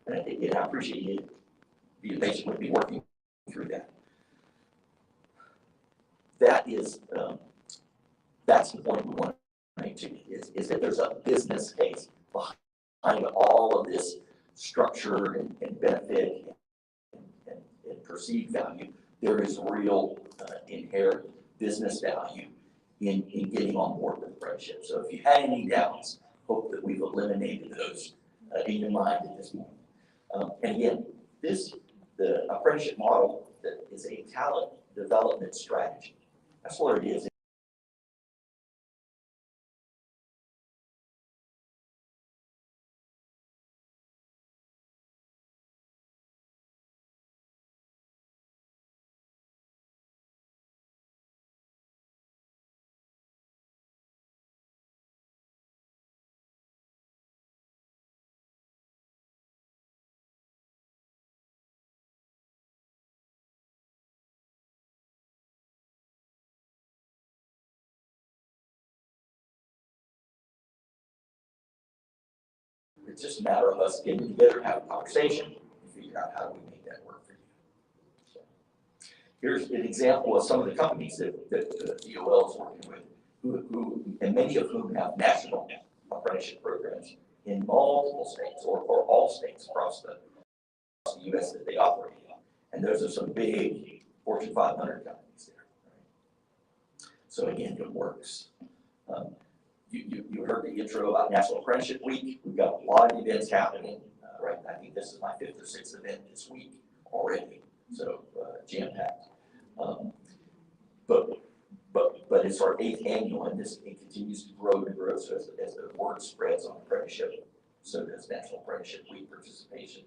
And I appreciate you being patient with me working through that. That's the point we want to make to you, is that there's a business case behind all of this structure and benefit and perceived value. There is real inherent business value in getting on board with apprenticeship. So if you had any doubts, hope that we've eliminated those in your mind at this point. And again, the apprenticeship model that is a talent development strategy. That's what it is. It's just a matter of us getting together, have a conversation, and figure out how do we make that work for you. So, here's an example of some of the companies that DOL is working with, who and many of whom have national apprenticeship programs in multiple states or all states across the U.S. that they operate in. And those are some big Fortune 500 companies there. Right? So again, it works. You heard the intro about National Apprenticeship Week. We've got a lot of events happening, right? I think this is my 5th or 6th event this week already, so jam-packed. But it's our 8th annual, and it continues to grow and grow. So as the word spreads on apprenticeship, so does National Apprenticeship Week participation.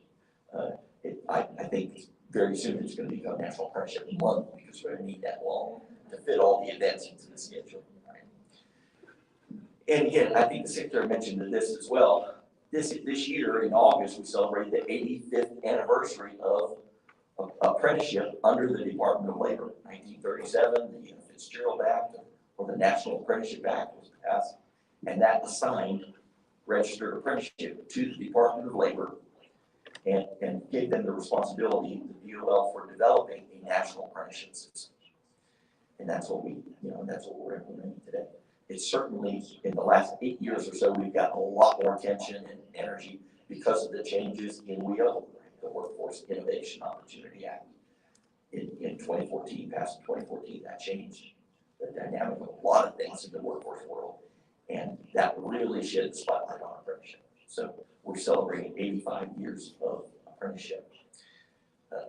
I think very soon it's going to become National Apprenticeship Month, because we're going to need that long to fit all the events into the schedule. And again, I think the Secretary mentioned this as well. This year in August, we celebrate the 85th anniversary of apprenticeship under the Department of Labor. 1937, the Fitzgerald Act, or the National Apprenticeship Act, was passed, and that assigned registered apprenticeship to the Department of Labor and gave them the responsibility, the DOL, for developing a national apprenticeship system. And that's what that's what we're implementing today. It's certainly, in the last 8 years or so, we've got a lot more attention and energy because of the changes in WIO, the Workforce Innovation Opportunity Act. In 2014, passed in 2014, that changed the dynamic of a lot of things in the workforce world. And that really shed the spotlight on apprenticeship. So we're celebrating 85 years of apprenticeship.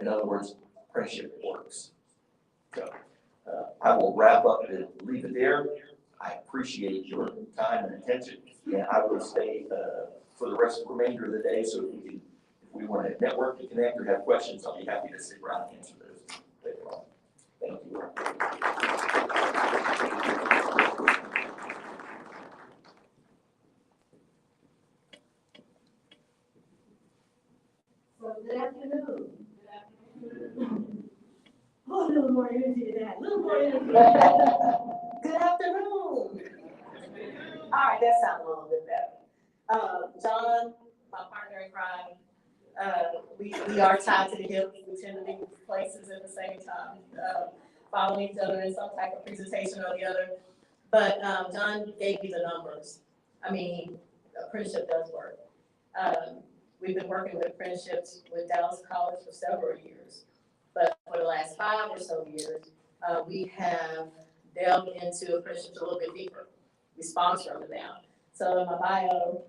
In other words, apprenticeship works. So I will wrap up and leave it there. I appreciate your time and attention, and I will stay for the remainder of the day. So if we want to network and connect or have questions, I'll be happy to stick around and answer those later on. Thank you. So good afternoon. Oh, a little more energy than that. A little more energy. Good afternoon. All right, that sounds a little bit better. John, my partner in crime, we are tied to the hip. We tend to be places at the same time, following each other in some type of presentation or the other. But John gave me the numbers. I mean, apprenticeship does work. We've been working with apprenticeships with Dallas College for several years. But for the last 5 or so years, we have delved into apprenticeships a little bit deeper. We sponsor them now. So in my bio,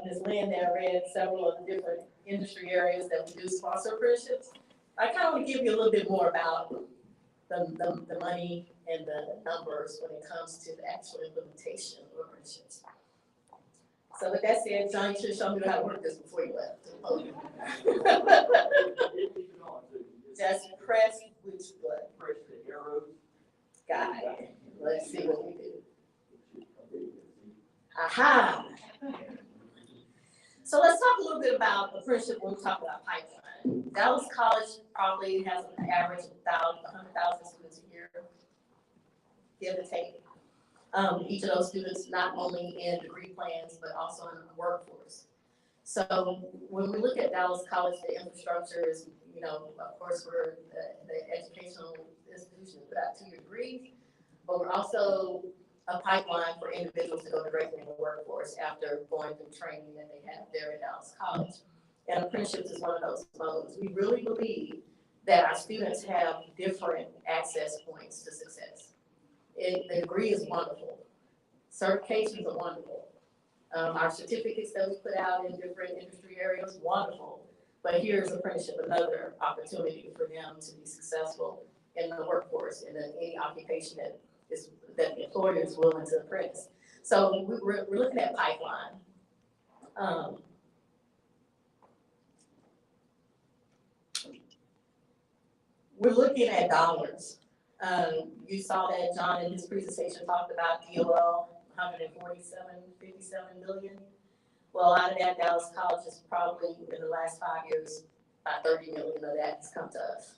Ms. Lynn there read several of the different industry areas that we do sponsor apprenticeships. I kind of want to give you a little bit more about the money and the numbers when it comes to the actual implementation of apprenticeships. So with that said, John, you should have shown me how to work this before you left the podium. Just press which button? Press the arrow. Got it. Let's see what we do. Aha! So let's talk a little bit about apprenticeship when we talk about pipeline. Dallas College probably has an average of 100,000 students a year, give or take. Each of those students not only in degree plans, but also in the workforce. So when we look at Dallas College, the infrastructure is, of course, we're the educational institution to put out 2-year degrees, but we're also a pipeline for individuals to go directly in the workforce after going through training that they have there at Dallas College. And apprenticeships is one of those modes. We really believe that our students have different access points to success. The degree is wonderful. Certifications are wonderful. Our certificates that we put out in different industry areas, wonderful. But here's apprenticeship, another opportunity for them to be successful in the workforce in any occupation that the employer is willing to apprentice. So we're looking at pipeline. We're looking at dollars. You saw that John in his presentation talked about DOL, 57 million. Well, out of that, Dallas College is probably in the last 5 years, about 30 million of that has come to us.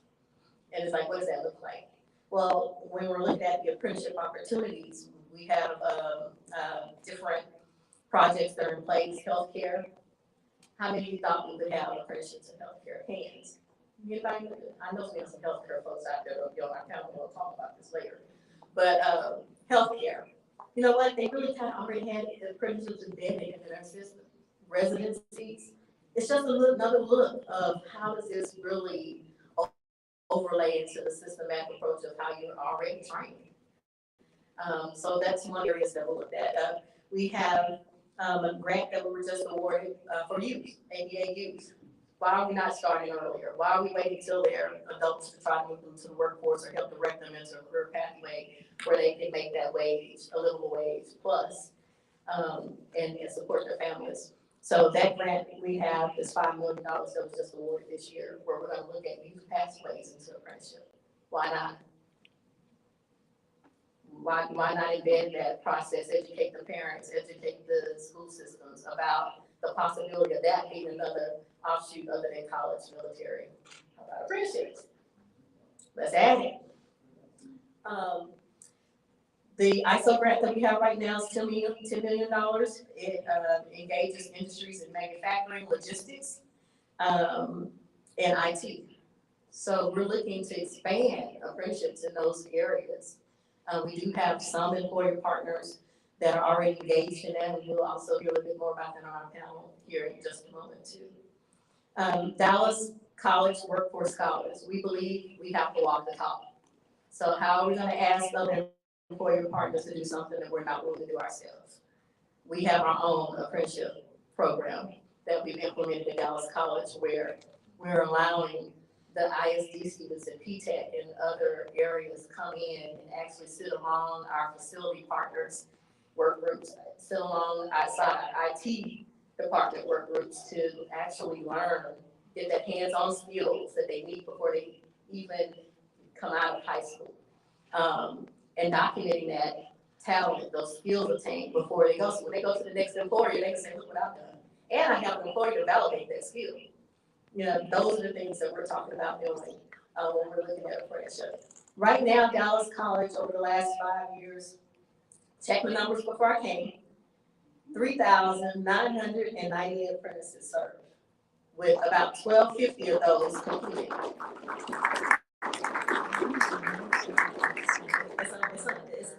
And it's like, what does that look like? Well, when we're looking at the apprenticeship opportunities, we have different projects that are in place. Healthcare. How many of you thought we would have apprenticeships in healthcare? Hands. Anybody? I know we have some healthcare folks out there on our panel. We'll talk about this later. But healthcare. You know what? They really kind of already had the apprenticeships embedded in their system. Residencies. It's just another look of how does this really overlay into the systematic approach of how you're already trained. So that's one area that we'll look at. We have a grant that we were just awarded for youth, ABA youth. Why are we not starting earlier? Why are we waiting till they're adults to try to move them to the workforce or help direct them into a career pathway where they can make that wage, a livable wage plus, and support their families? So that grant we have is $5 million that was just awarded this year, where we're gonna look at youth pathways into apprenticeship. Why not? Why not embed that process, educate the parents, educate the school systems about the possibility of that being another offshoot other than college, military, apprenticeships? Let's add it. The ISO grant that we have right now is $10 million. It engages industries in manufacturing, logistics, and IT. So we're looking to expand apprenticeships in those areas. We do have some employer partners that are already engaged in that, and we'll also hear a little bit more about that on our panel here in just a moment too. Dallas College Workforce Scholars, we believe we have to walk the talk. So how are we gonna ask other employer partners to do something that we're not willing to do ourselves? We have our own apprenticeship program that we've implemented at Dallas College where we're allowing the ISD students and PTech and other areas come in and actually sit along our facility partners work groups, sit along outside IT department work groups to actually learn, get the hands-on skills that they need before they even come out of high school. And documenting that talent, those skills attained before they go. So when they go to the next employer, they can say, look what I've done. And I have an employer to validate that skill. You know, those are the things that we're talking about doing when we're looking at apprenticeship. Right now, Dallas College, over the last 5 years, check the numbers before I came, 3,990 apprentices served, with about 1,250 of those completed.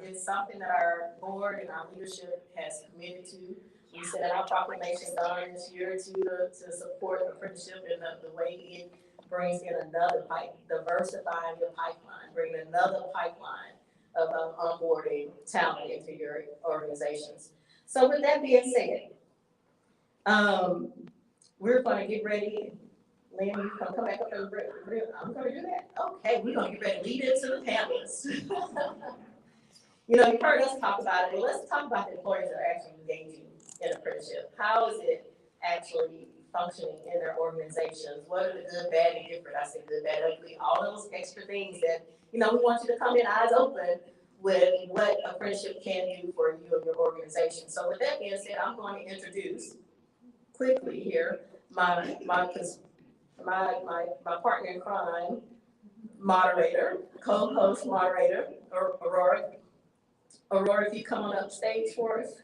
It's something that our board and our leadership has committed to. We set out our proclamation earlier this year to support apprenticeship in the way it brings in another diversifying your pipeline, bringing another pipeline of onboarding talent into your organizations. So with that being said, we're going to get ready. Lynn, you come back up and I'm going to do that. Okay, we're going to get ready to lead into the panelists. You know, you've heard us talk about it, but let's talk about the employers that are actually engaging in apprenticeship. How is it actually functioning in their organizations? What are the good, bad, and different? I say good, bad, ugly, all those extra things that, you know, we want you to come in eyes open with what apprenticeship can do for you and your organization. So with that being said, I'm going to introduce quickly here my partner in crime, moderator, co-host moderator, Aurora. Aurora, if you come on up stage for us.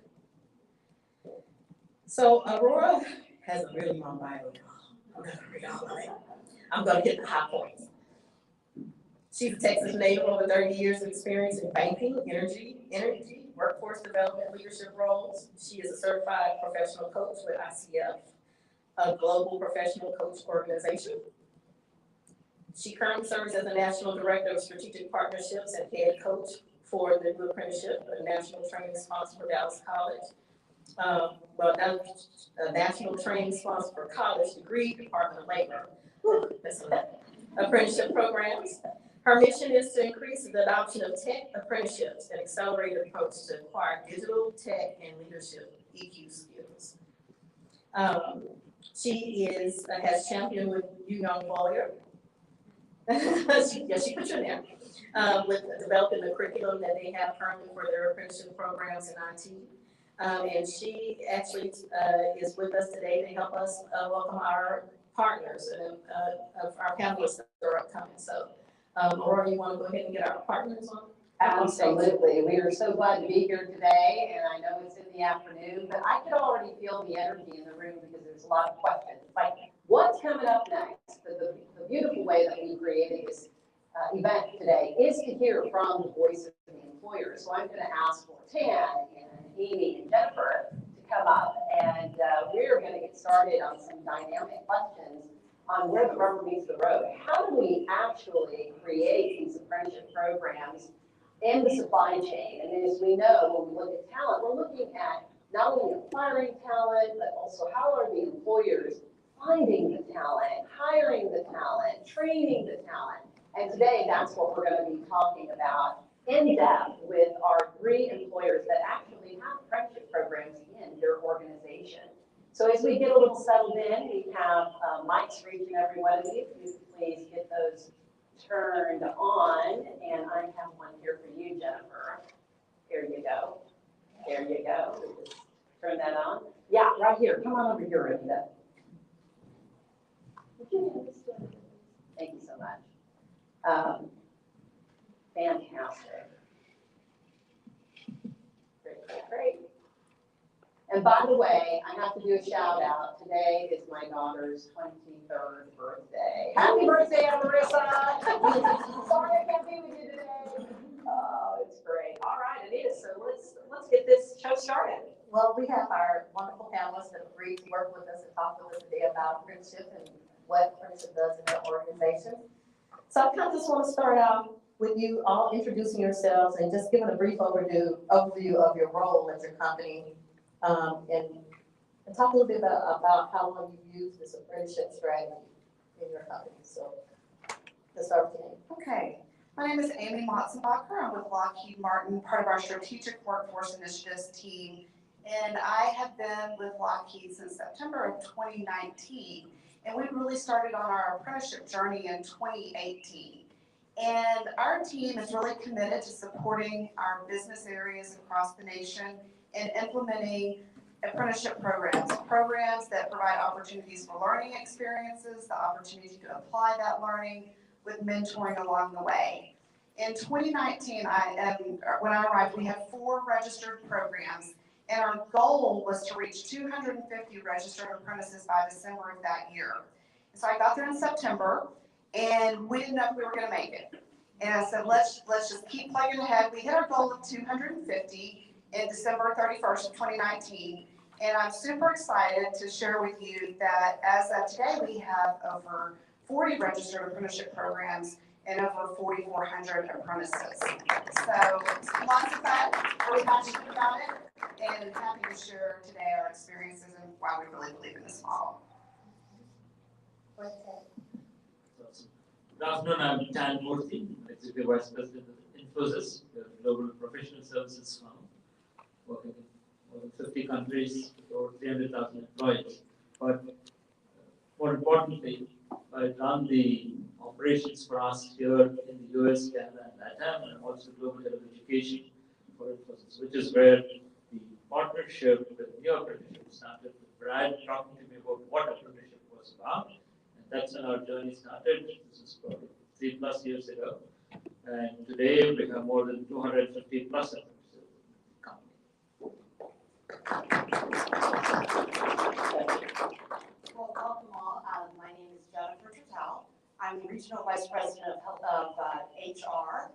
So Aurora has a really long bio. I'm not gonna read all of it. I'm gonna hit the high points. She's a Texas native, over 30 years of experience in banking, energy, workforce development, leadership roles. She is a certified professional coach with ICF, a global professional coach organization. She currently serves as the National Director of Strategic Partnerships and head coach for the New Apprenticeship, a national training sponsor for Dallas College. A national training sponsor for college degree, Department of Labor. That's a lot. Apprenticeship programs. Her mission is to increase the adoption of tech apprenticeships and accelerated approach to acquire digital, tech, and leadership EQ skills. She has championed with you young lawyer. She put you in there. With developing the curriculum that they have currently for their apprenticeship programs in IT. And she actually is with us today to help us welcome our partners of our panelists that are upcoming. So, Laura, you want to go ahead and get our partners on? Absolutely. We are so glad to be here today, and I know it's in the afternoon, but I could already feel the energy in the room because there's a lot of questions. Like, what's coming up next? The beautiful way that we created this event today is to hear from the voice of the employer. So I'm going to ask for Tan and Amy and Jennifer to come up, and we're going to get started on some dynamic questions on where the rubber meets the road. How do we actually create these apprenticeship programs in the supply chain? And as we know, when we look at talent, we're looking at not only acquiring talent, but also how are the employers finding the talent, hiring the talent, training the talent. And today, that's what we're going to be talking about in depth with our 3 employers that actually have apprenticeship programs in their organization. So as we get a little settled in, we have mics for each and every one of you. If you could please get those turned on. And I have one here for you, Jennifer. Here you go. There you go. Just turn that on. Yeah, right here. Come on over here, Rita. Thank you so much. Fantastic. Great. And by the way, I have to do a shout out. Today is my daughter's 23rd birthday. Happy birthday, Marissa! Sorry I can't be with you today. Oh, it's great. All right, Anita, so let's get this show started. Well, we have our wonderful panelists that agreed to work with us and talk with us today about apprenticeship and what apprenticeship does in their organization. So I kind of just want to start out with you all introducing yourselves and just giving a brief overview of your role at your company, and talk a little bit about how long you've used this apprenticeship strategy in your company. So let's start with Amy. Okay, my name is Amy Motzenbacher. I'm with Lockheed Martin, part of our Strategic Workforce Initiatives team. And I have been with Lockheed since September of 2019. And we really started on our apprenticeship journey in 2018. And our team is really committed to supporting our business areas across the nation and implementing apprenticeship programs that provide opportunities for learning experiences, the opportunity to apply that learning with mentoring along the way. In 2019, when I arrived, we had 4 registered programs, and our goal was to reach 250 registered apprentices by December of that year. So I got there in September, and we didn't know if we were going to make it. And I said, let's just keep plugging ahead. We hit our goal of 250 in December 31st of 2019. And I'm super excited to share with you that as of today, we have over 40 registered apprenticeship programs and over 4,400 apprentices. So lots of fun, really passionate about it, and happy to share today our experiences and why we really believe in this model. Good afternoon, I'm Tan Murthy, Executive Vice President of Infosys, a global professional services firm, working in more than 50 countries, over 300,000 employees. But more importantly, I run the operations for us here in the US, Canada, and LATAM, and also global head of education for Infosys, which is where the partnership with New Apprenticeship started. Brad talking to me about what apprenticeship was about. That's when our journey started. This is probably 3+ years ago. And today we have more than 250+ apprentices in the company. I'm the Regional Vice President of HR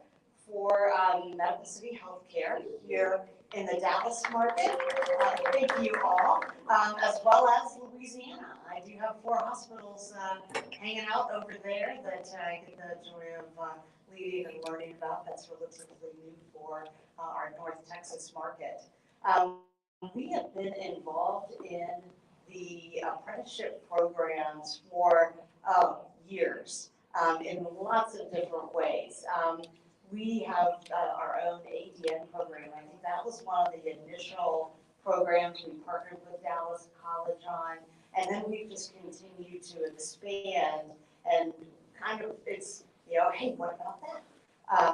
for Medical City Healthcare here in the Dallas market. Thank you all, as well as Louisiana. I do have 4 hospitals hanging out over there that I get the joy of leading and learning about. That's relatively new for our North Texas market. We have been involved in the apprenticeship programs for years in lots of different ways. We have our own ADN program. I think that was one of the initial programs we partnered with Dallas College on, and then we've just continued to expand and kind of, it's, hey, what about that?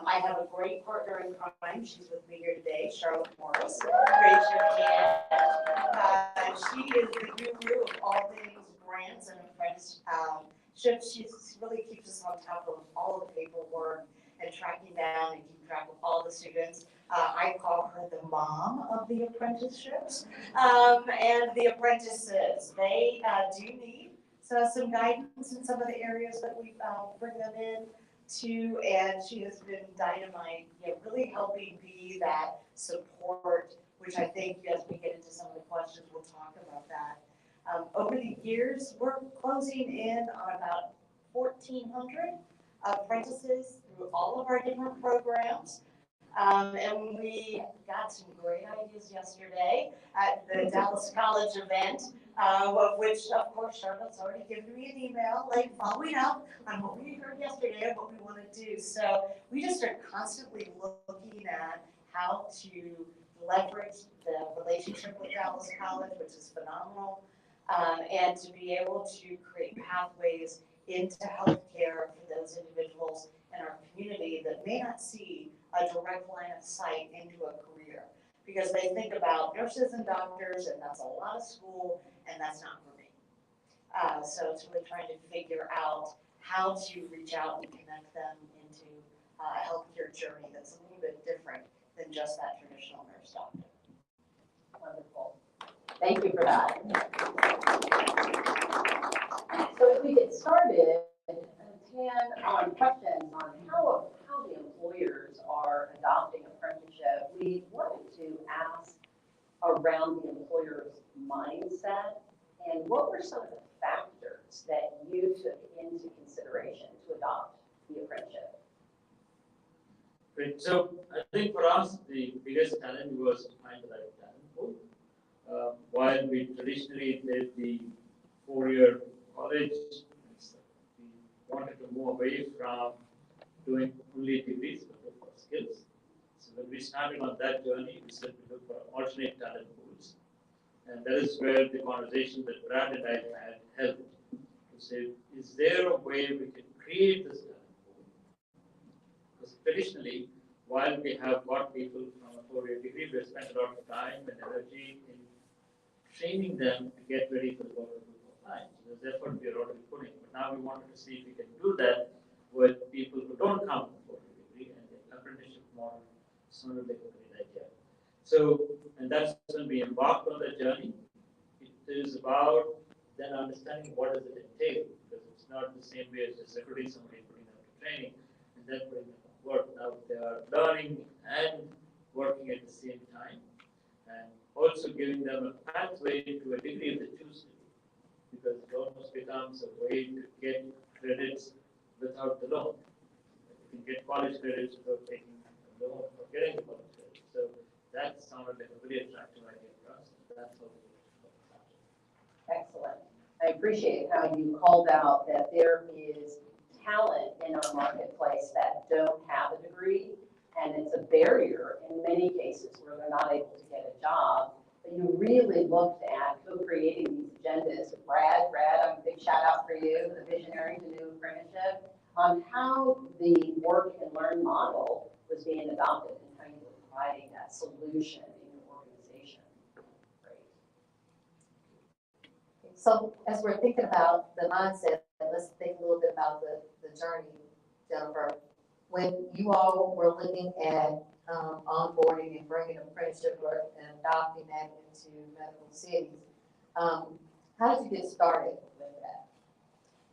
I have a great partner in crime. She's with me here today, Charlotte Morris. Raise your hand. She is the guru of all things grants and apprenticeships. She really keeps us on top of all the paperwork and tracking down and keeping track of all the students. I call her the mom of the apprenticeships and the apprentices. They do need some guidance in some of the areas that we bring them in to, and she has been dynamite, really helping be that support, which I think as we get into some of the questions, we'll talk about that. Over the years, we're closing in on about 1,400 apprentices through all of our different programs. And we got some great ideas yesterday at the Dallas College event, which of course Charlotte's already given me an email, like following up on what we heard yesterday and what we want to do. So we just are constantly looking at how to leverage the relationship with Dallas College, which is phenomenal, and to be able to create pathways into healthcare for those individuals in our community that may not see a direct line of sight into a career, because they think about nurses and doctors, and that's a lot of school, and that's not for me. So it's really trying to figure out how to reach out and connect them into a healthcare journey that's a little bit different than just that traditional nurse doctor. Wonderful. Thank you for that. So as we get started, Tan, on questions on how the employers are adopting apprenticeship, we wanted to ask around the employer's mindset and what were some of the factors that you took into consideration to adopt the apprenticeship? Great. So I think for us, the biggest challenge was to find the right talent pool. While we traditionally did the 4-year college, we wanted to move away from doing only degrees, but look for skills. So when we started on that journey, we said we look for alternate talent pools. And that is where the conversation that Brad and I had helped to say, is there a way we can create this talent pool? Because traditionally, while we have got people from a 4-year degree, we have spent a lot of time and energy in training them to get ready for the work of full-time. So there's effort we are already putting. But now we wanted to see if we can do that with people who don't come from a 4-year degree, and the apprenticeship model sounded like a great idea. So, and that's when we embarked on the journey. It is about then understanding what does it entail, because it's not the same way as just recruiting somebody, putting them to training, and then putting them to work. Now they are learning and working at the same time, and also giving them a pathway to a degree if they choose to, because it almost becomes a way to get credits without the loan. You can get college credits without taking a loan or getting the college credits. So that sounded like a very attractive idea for us. That's how we looked at it. Excellent. I appreciate how you called out that there is talent in our marketplace that don't have a degree, and it's a barrier in many cases where they're not able to get a job. But you really looked at co-creating these agendas. Brad, a big shout out for you, the visionary to new apprenticeship, on how the work and learn model was being adopted and how you were providing that solution in your organization. Great. So as we're thinking about the mindset, let's think a little bit about the journey, Jennifer. When you all were looking at onboarding and bringing apprenticeship work and adopting that into medical cities, how did you get started with that?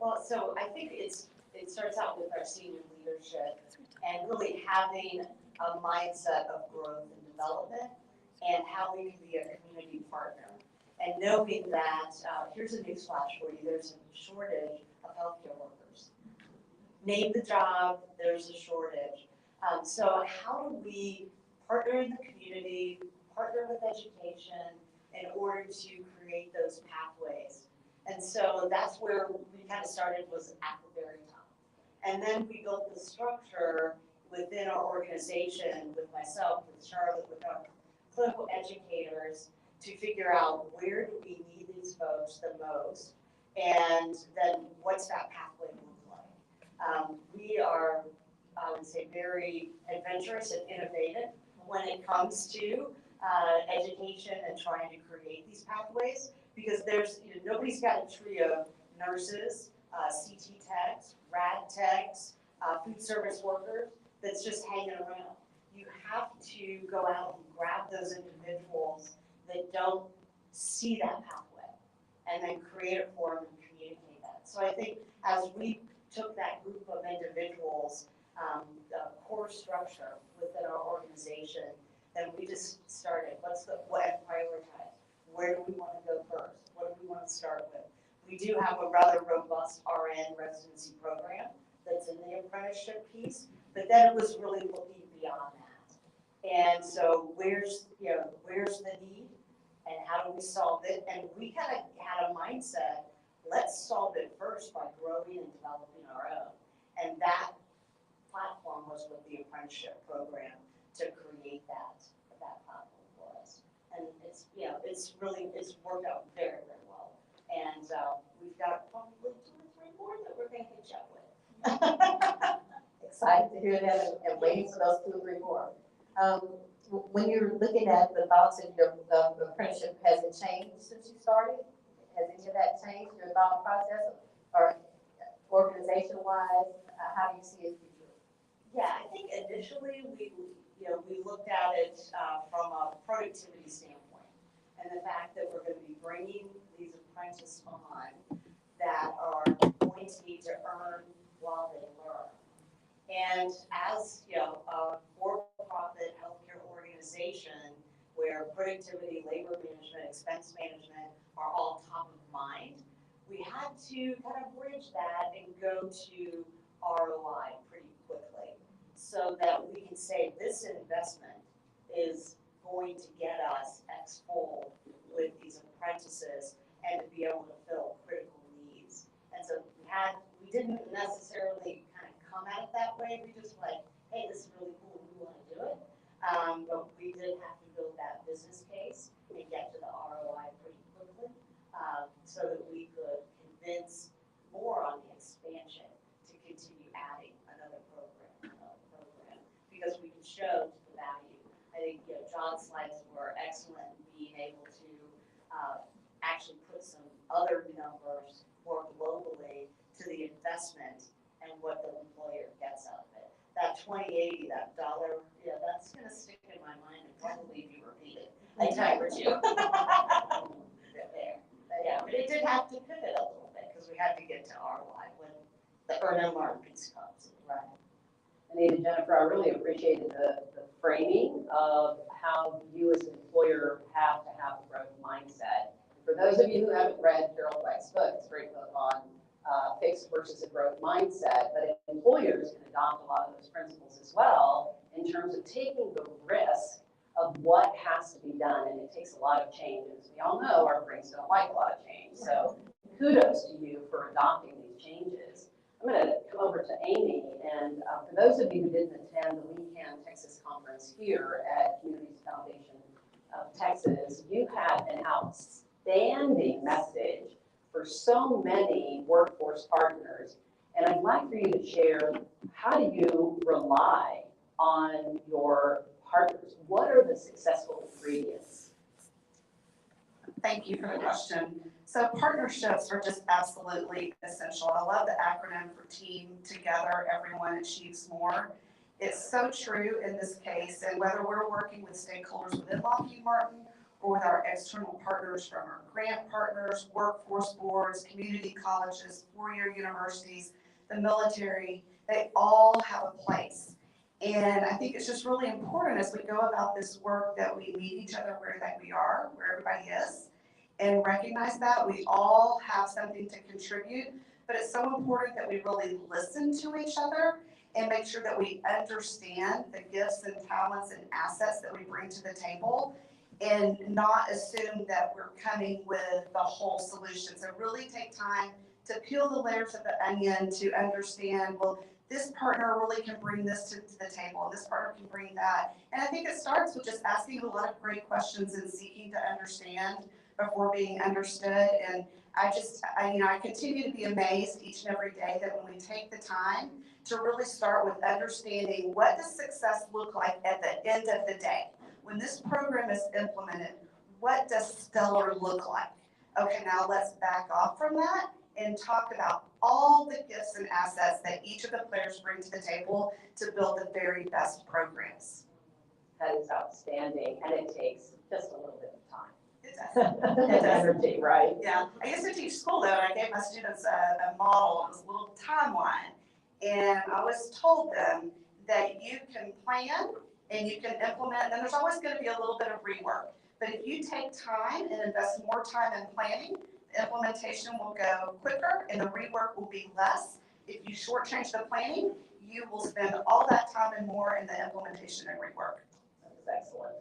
Well, so I think it's it starts out with our senior leadership and really having a mindset of growth and development and how we can be a community partner. And knowing that, here's a newsflash for you, there's a shortage of healthcare workers. Name the job, there's a shortage. So how do we partner in the community, partner with education in order to create those pathways? And so that's where we kind of started, was at the very top. And then we built the structure within our organization with myself, with Charlotte, with our clinical educators to figure out where do we need these folks the most, and then what's that pathway look like. We are, I would say, very adventurous and innovative when it comes to education and trying to create these pathways, because there's, nobody's got a tree of nurses, CT techs, rad techs, food service workers that's just hanging around. You have to go out and grab those individuals that don't see that pathway and then create it for them and communicate that. So I think as we took that group of individuals, the core structure within our organization, then we just started, what prioritize? Where do we want to go first? What do we want to start with? We do have a rather robust RN residency program that's in the apprenticeship piece, but then it was really looking beyond that. And so where's the need and how do we solve it? And we kind of had a mindset, let's solve it first by growing and developing our own. And that platform was with the apprenticeship program to create that platform for us. And it's worked out very, very well. And we've got probably 2 or 3 more that we're going to catch up with. Excited to hear that and waiting for those 2 or 3 more. When you're looking at the thoughts of your apprenticeship, has it changed since you started? Has any of that changed your thought process or organization-wise? How do you see it future? Yeah, I think initially we looked at it from a productivity standpoint, and the fact that we're going to be bringing these apprentices on that are going to need to earn while they learn. And as a for-profit healthcare organization where productivity, labor management, expense management are all top of mind, we had to kind of bridge that and go to ROI pretty quickly so that we can say this investment is going to get us X-fold with these apprentices and to be able to fill critical needs. And so we didn't necessarily kind of come at it that way. We just like, hey, this is really cool, we want to do it. But we did have to build that business case and get to the ROI pretty quickly so that we could convince more on the expansion to continue adding another program, because we can show the value. I think John's slides were excellent in being able to actually put some other numbers more globally to the investment and what the employer gets out of it. That 2080, that dollar, that's going to stick in my mind and probably be repeated a time or 2. There. Yeah, but it did have to pivot a little bit because we had to get to ROI when the earn and learn piece comes. Right. Anita, Jennifer, I really appreciated the framing of how you as an employer have to have a growth mindset. For those of you who haven't read Carol Dweck's book, it's a great book on fixed versus a growth mindset, but employers can adopt a lot of those principles as well in terms of taking the risk of what has to be done, and it takes a lot of changes. We all know our brains don't like a lot of change, so kudos to you for adopting these changes. I'm going to come over to Amy, and for those of you who didn't attend the We Can Texas conference here at Communities Foundation of Texas, you had an outstanding message for so many workforce partners, and I'd like for you to share, how do you rely on your partners? What are the successful ingredients? Thank you for the question. So partnerships are just absolutely essential. I love the acronym for team. Together, everyone achieves more. It's so true in this case, and whether we're working with stakeholders within Lockheed Martin or with our external partners from our grant partners, workforce boards, community colleges, four-year universities, the military, they all have a place. And I think it's just really important as we go about this work that we meet each other where that we are, where everybody is, and recognize that we all have something to contribute. But it's so important that we really listen to each other and make sure that we understand the gifts and talents and assets that we bring to the table, and not assume that we're coming with the whole solution. So really take time to peel the layers of the onion to understand, well, this partner really can bring this to the table, and this partner can bring that. And I think it starts with just asking a lot of great questions and seeking to understand before being understood. And I continue to be amazed each and every day that when we take the time to really start with understanding what does success look like at the end of the day. When this program is implemented, what does stellar look like? Okay, now let's back off from that and talk about all the gifts and assets that each of the players bring to the table to build the very best programs. That is outstanding, and it takes just a little bit of time. It does. And energy, right? Yeah, I used to teach school though, and I gave my students a model, it was a little timeline. And I always told them that you can plan and you can implement, and there's always gonna be a little bit of rework. But if you take time and invest more time in planning, the implementation will go quicker and the rework will be less. If you shortchange the planning, you will spend all that time and more in the implementation and rework. That's excellent.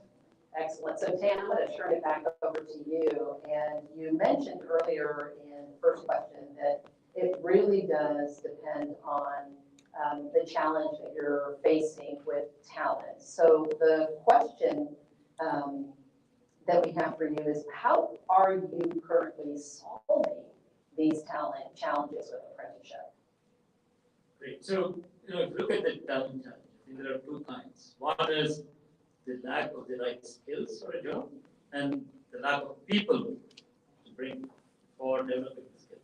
Excellent. So Tam, I'm going to turn it back over to you. And you mentioned earlier in the first question that it really does depend on the challenge that you're facing with talent. So the question that we have for you is, how are you currently solving these talent challenges with apprenticeship? Great. So, if you look at the talent challenge, I think there are two kinds. One is the lack of the right skills for a job, and the lack of people to bring for developing the skills.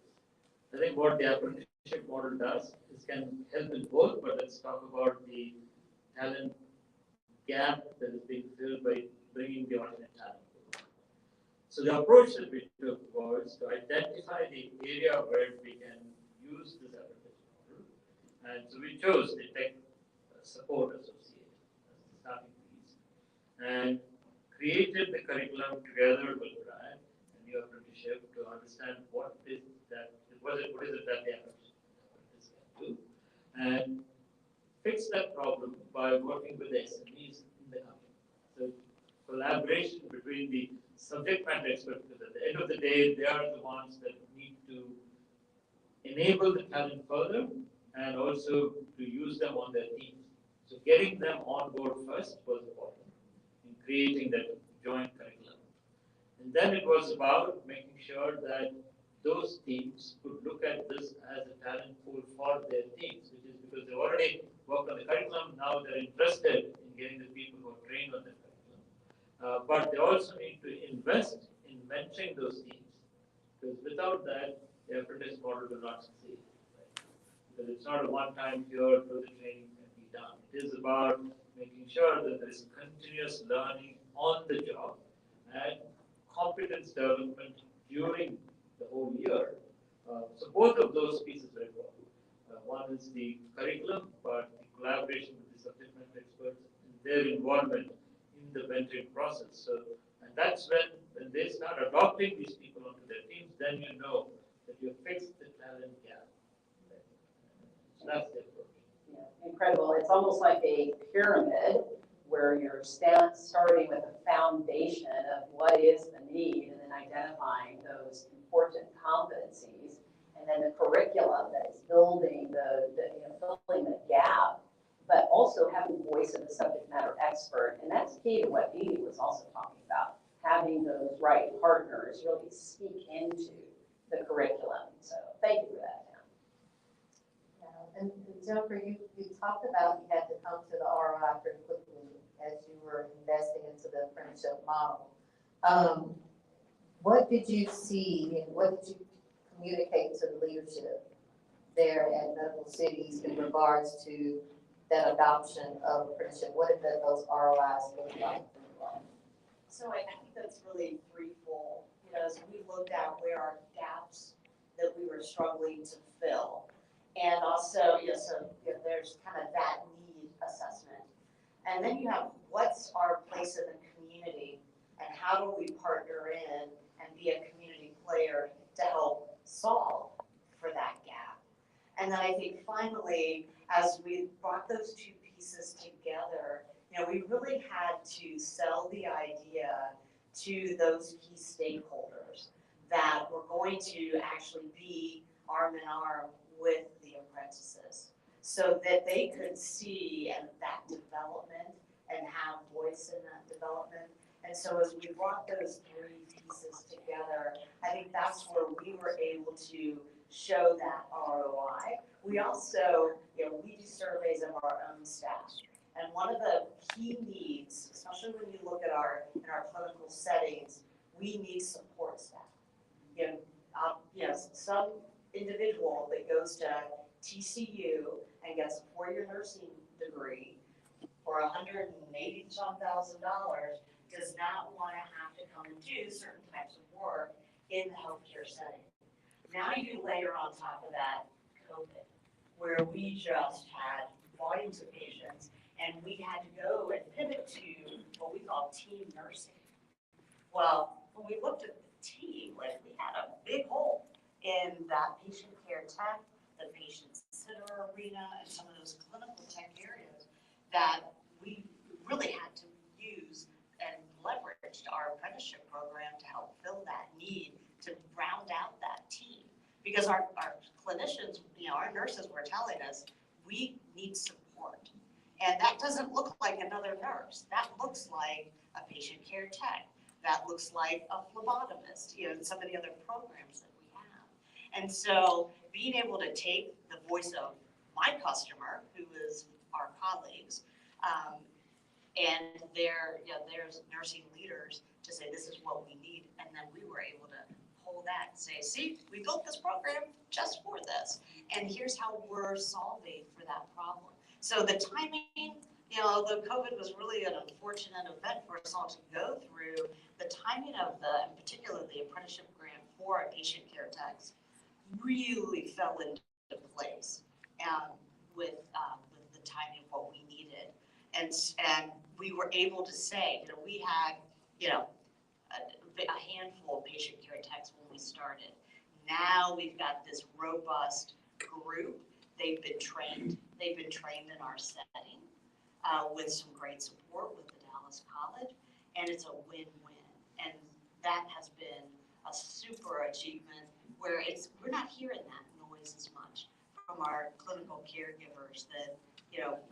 I think what the apprenticeship model does is can help in both, but let's talk about the talent gap that is being filled by bringing the alternate talent. So the approach that we took was to identify the area where we can use this apprenticeship model, and so we chose the Tech Support Association as the starting piece, and created the curriculum together with Brad and the apprenticeship to understand what is it that the apprentice can do, and fix that problem by working with the SMEs in the company. So collaboration between the subject matter experts, because at the end of the day, they are the ones that need to enable the talent further and also to use them on their teams. So getting them on board first was important in creating that joint curriculum. And then it was about making sure that those teams could look at this as a talent pool for their teams, which is because they already work on the curriculum, now they're interested in getting the people who are trained on the curriculum. But they also need to invest in mentoring those teams, because without that, the apprentice model will not succeed. Right? Because it's not a one-time cure for the training can be done. It is about making sure that there is continuous learning on the job and competence development during the whole year. So both of those pieces are important. One is the curriculum, but the collaboration with the subject matter experts and their involvement in the mentoring process. So, and that's when they start adopting these people onto their teams, then you know that you have fixed the talent gap. Right? So that's the approach. Yeah, incredible. It's almost like a pyramid where you're starting with a foundation of what is the need, and then identifying those important competencies, and then the curriculum that is building filling the gap, but also having the voice of the subject matter expert. And that's key to what Dee was also talking about, having those right partners really speak into the curriculum. So thank you for that, Tam. Yeah, and Jennifer, you talked about you had to come to the ROI pretty quickly as you were investing into the apprenticeship model. What did you see and what did you communicate to the leadership there at Medical Cities in regards to that adoption of apprenticeship? What did those ROIs look like? So I think that's really threefold. As we looked at where our gaps that we were struggling to fill. And also, there's kind of that need assessment. And then you have what's our place in the community and how do we partner in and be a community player to help solve for that gap. And then I think finally, as we brought those two pieces together, we really had to sell the idea to those key stakeholders that we're going to actually be arm in arm with the apprentices so that they could see and that development and have voice in that development. And so as we brought those three pieces together, I think that's where we were able to show that ROI. We also, we do surveys of our own staff. And one of the key needs, especially when you look at in our clinical settings, we need support staff. Some individual that goes to TCU and gets a 4-year nursing degree for $180,000 does not want to have to come and do certain types of work in the healthcare setting. Now you layer on top of that COVID, where we just had volumes of patients and we had to go and pivot to what we call team nursing. Well, when we looked at the team, we had a big hole in that patient care tech, the patient sitter arena, and some of those clinical tech areas that we really had to use and leverage our apprenticeship program to help fill that need to round out that team. Because our clinicians, our nurses were telling us, we need support. And that doesn't look like another nurse. That looks like a patient care tech. That looks like a phlebotomist, and some of the other programs that we have. And so being able to take the voice of my customer, who is our colleagues, and their nursing leaders to say, this is what we need. And then we were able to pull that and say, see, we built this program just for this. And here's how we're solving for that problem. So the timing, the COVID was really an unfortunate event for us all to go through. The timing of in particular, the apprenticeship grant for our patient care techs really fell into place with the timing of what we needed. And we were able to say, we had, a handful of patient care techs when we started. Now we've got this robust group. They've been trained in our setting with some great support with the Dallas College, and it's a win-win. And that has been a super achievement where we're not hearing that noise as much from our clinical caregivers that,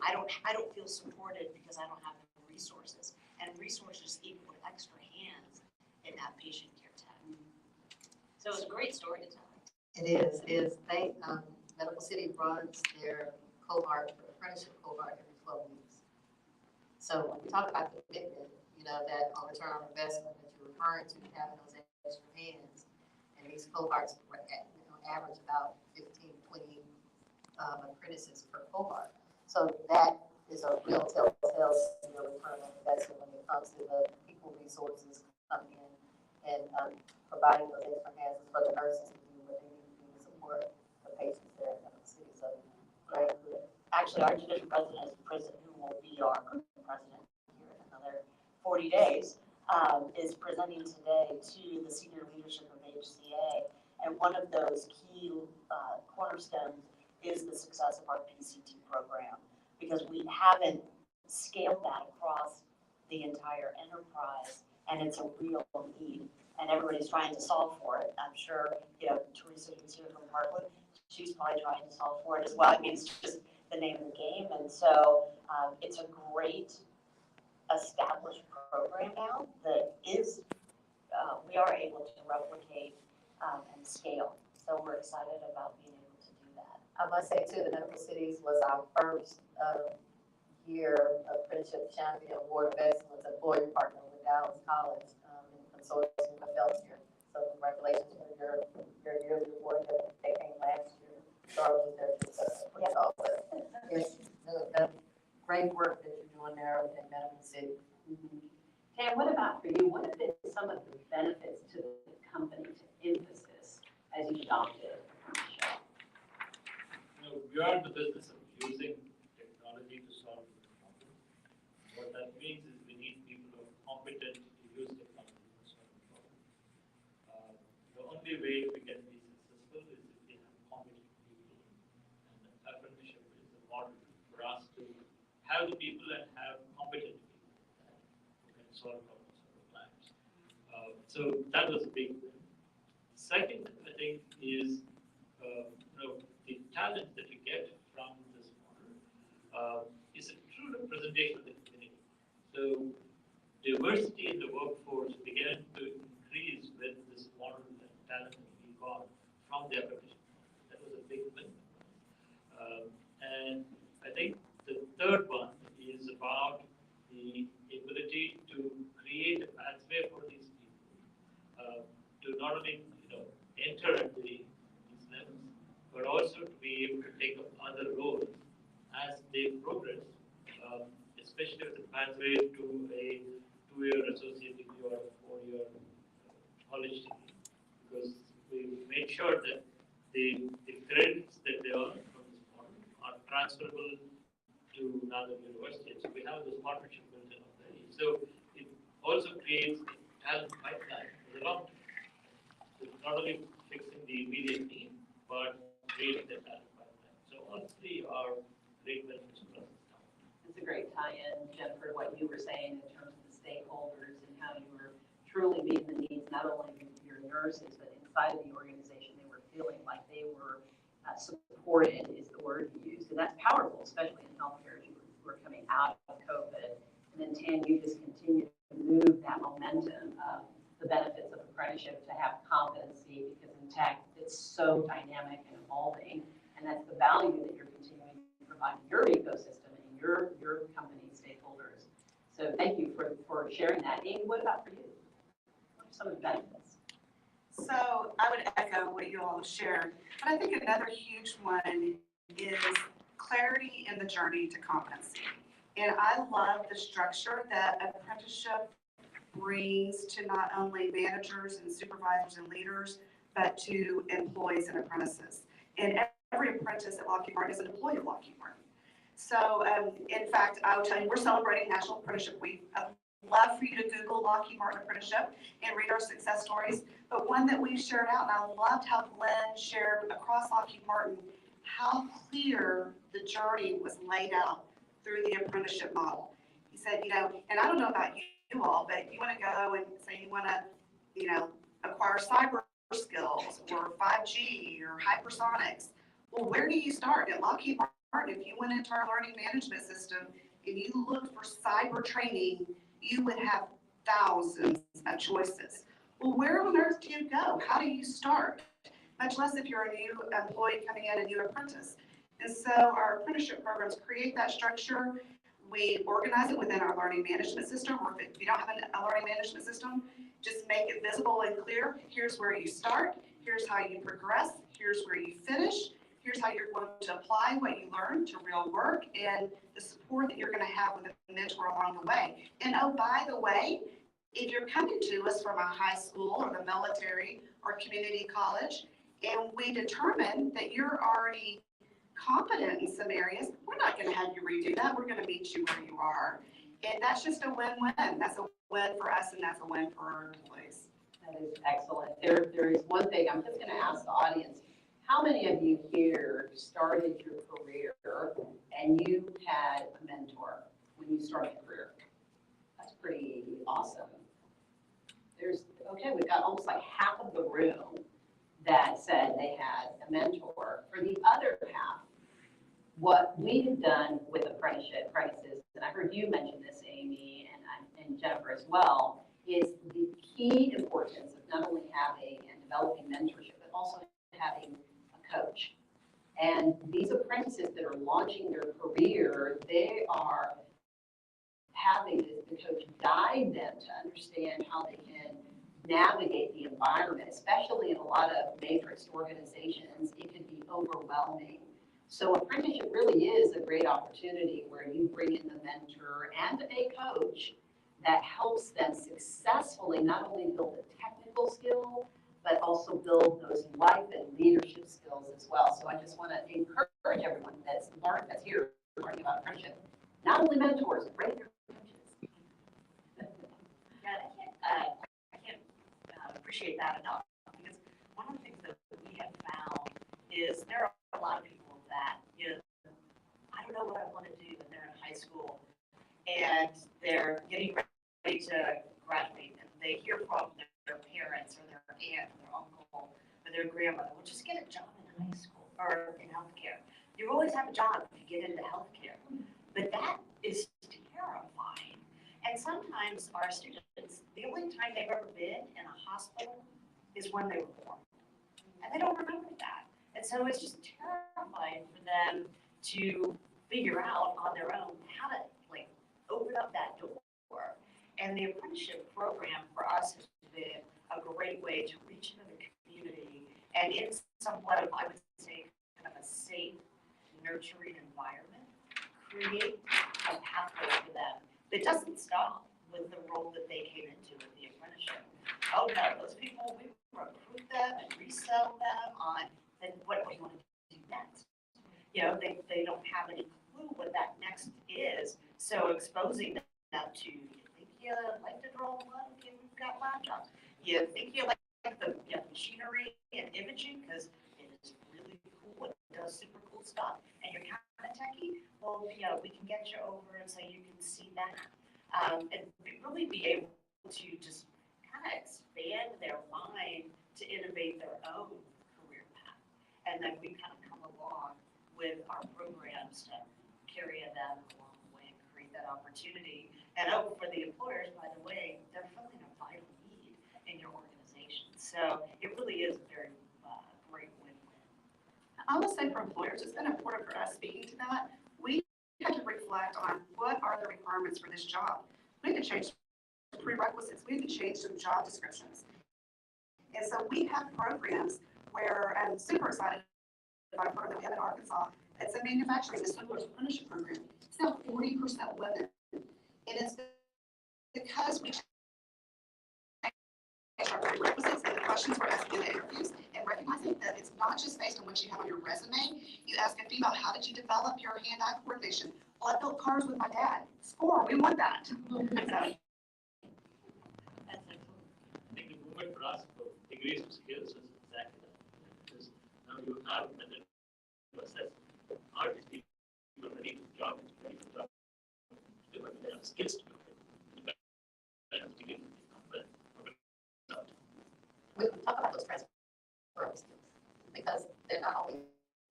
I don't feel supported because I don't have the resources. And resources equal extra hands in that patient care tech. So it's a great story to tell. It is. Medical City runs their cohort, apprenticeship cohort every 12 weeks. So when we talk about the commitment, that on return on investment that you're referring to, having those extra hands, and these cohorts average about 15, 20 apprentices per cohort. So that is a real telltale return on investment when it comes to the people resources coming in and providing those extra hands for the nurses to do what they need to do to support the patients there in the city. So, right. Actually, our division president is the president who will be our president here in another 40 days, is presenting today to the senior leadership of HCA. And one of those key cornerstones is the success of our PCT program, because we haven't scaled that across the entire enterprise, and it's a real need. And everybody's trying to solve for it. I'm sure, Teresa, who's here from Parkwood, she's probably trying to solve for it as well. I mean, it's just the name of the game. And so it's a great established program now that is, we are able to replicate and scale. So we're excited about being able to do that. I must say too, the Medical Cities was our first year apprenticeship champion award of excellence employer partner with Dallas College in consortium with healthcare. So congratulations for your yearly award that they came last year. Charles is there to it's great work that you're doing there in Medical City. Tam, what about for you? What have been some of the benefits to the company to emphasis as you adopted apprenticeship? we are in the business of using technology to solve problems. What that means is we need people who are competent to use technology to solve problems. The only way we can be successful is if we have competent people. And apprenticeship is a model for us to have the people and have competent people who can solve problems for the clients. So that was a big thing. Second, I think, is the talent that you get from this model is a true representation of the community. So diversity in the workforce began to increase with this model and talent that we got from the apprenticeship. That was a big win. And I think the third one is about the ability to create a pathway for these people to not only enter at these levels, but also to be able to take up other roles as they progress, especially with the pathway to a 2-year associate degree or a 4-year college degree, because we made sure that the credits that they earn from this model are transferable to another university. So we have this partnership built in already. So it also creates a talent pipeline for the long term. It's not only fixing the immediate need, but creating the talent pipeline. So all three are great benefits for us. It's a great tie-in, Jennifer, to what you were saying in terms of the stakeholders and how you were truly meeting the needs, not only of your nurses, but inside of the organization, they were feeling like they were supported, is the word you used. And that's powerful, especially in healthcare, as you were coming out of COVID. And then, Tan, you just continue to move that momentum of the benefits of apprenticeship to have competency, because in tech, it's so dynamic and evolving. And that's the value that you're continuing to provide your ecosystem and your company stakeholders. So thank you for sharing that. Amy, what about for you? What are some of the benefits? So I would echo what you all have shared, but I think another huge one is clarity in the journey to competency. And I love the structure that apprenticeship brings to not only managers and supervisors and leaders, but to employees and apprentices. And every apprentice at Lockheed Martin is an employee of Lockheed Martin. So in fact, I will tell you, we're celebrating National Apprenticeship Week. I'd love for you to Google Lockheed Martin Apprenticeship and read our success stories. But one that we shared out, and I loved how Glenn shared across Lockheed Martin, how clear the journey was laid out through the apprenticeship model. He said, and I don't know about you all, but you want to go and say you want to, acquire cyber skills or 5G or hypersonics. Well, where do you start? At Lockheed Martin, if you went into our learning management system and you looked for cyber training, you would have thousands of choices. Well, where on earth do you go? How do you start? Much less if you're a new employee coming in, a new apprentice. And so our apprenticeship programs create that structure. We organize it within our learning management system, or if you don't have a learning management system, just make it visible and clear. Here's where you start. Here's how you progress. Here's where you finish. Here's how you're going to apply what you learned to real work, and the support that you're going to have with a mentor along the way. And oh, by the way, if you're coming to us from a high school or the military or community college, and we determine that you're already competent in some areas, we're not going to have you redo that. We're going to meet you where you are. And that's just a win-win. That's a win for us, and that's a win for our employees. That is excellent. There is one thing I'm just going to ask the audience. How many of you here started your career and you had a mentor when you started your career? That's pretty awesome. We've got almost like half of the room that said they had a mentor. For the other half, what we've done with apprentices, and I heard you mention this, Amy, and Jennifer as well, is the key importance of not only having and developing mentorship, but also having a coach. And these apprentices that are launching their career, they are having the coach guide them to understand how they can navigate the environment, especially in a lot of matrix organizations. It can be overwhelming. So apprenticeship really is a great opportunity where you bring in the mentor and a coach that helps them successfully not only build a technical skill, but also build those life and leadership skills as well. So I just want to encourage everyone, not only mentors, great coaches. Yeah, I can't appreciate that enough, because one of the things that we have found is there are a lot of people that, you know, I don't know what I want to do when they're in high school, and they're getting ready to graduate, and they hear from their parents, or their aunt, or their uncle, or their grandmother, well, just get a job in high school, or in healthcare. You always have a job if you get into healthcare, but that is terrifying. And sometimes our students, the only time they've ever been in a hospital is when they were born. And they don't remember that. And so it's just terrifying for them to figure out on their own how to like open up that door. And the apprenticeship program for us has been a great way to reach into the community and in somewhat of, I would say, kind of a safe, nurturing environment, create a pathway for them that doesn't stop with the role that they came into with the apprenticeship. Oh no, those people, we recruit them and resell them on, then what do you want to do next? You know, they don't have any clue what that next is, so exposing them to, you think you like to draw blood? Okay, we've got lab jobs. You think you like the machinery and imaging, because it is really cool, it does super cool stuff, and you're kind of techie, well, you know, we can get you over and so you can see that. And really be able to just kind of expand their mind to innovate their own career path. And then we kind of come along with our programs to carry them along the way and create that opportunity. And oh, for the employers, by the way, they're filling a vital need in your organization. So it really is a very great win-win. I will say for employers, it's been important for us speaking to that. We had to reflect on what are the requirements for this job. We had to change prerequisites. We had to change some job descriptions. And so we have programs where I'm super excited about a program that we have in Arkansas. It's a manufacturing disciplines apprenticeship program. It's now 40% women. And it's because we changed our prerequisites and the questions we're asking in the interviews, and recognizing that it's not just based on what you have on your resume. You ask a female, how did you develop your hand-eye coordination? Well, I built cars with my dad. Score, we want that. So, I think the movement for us for degrees of skills is exactly that. Because now you have a method to assess are these people ready for job, ready for job. They have skills to do it. We can talk about those transferable skills because they're not always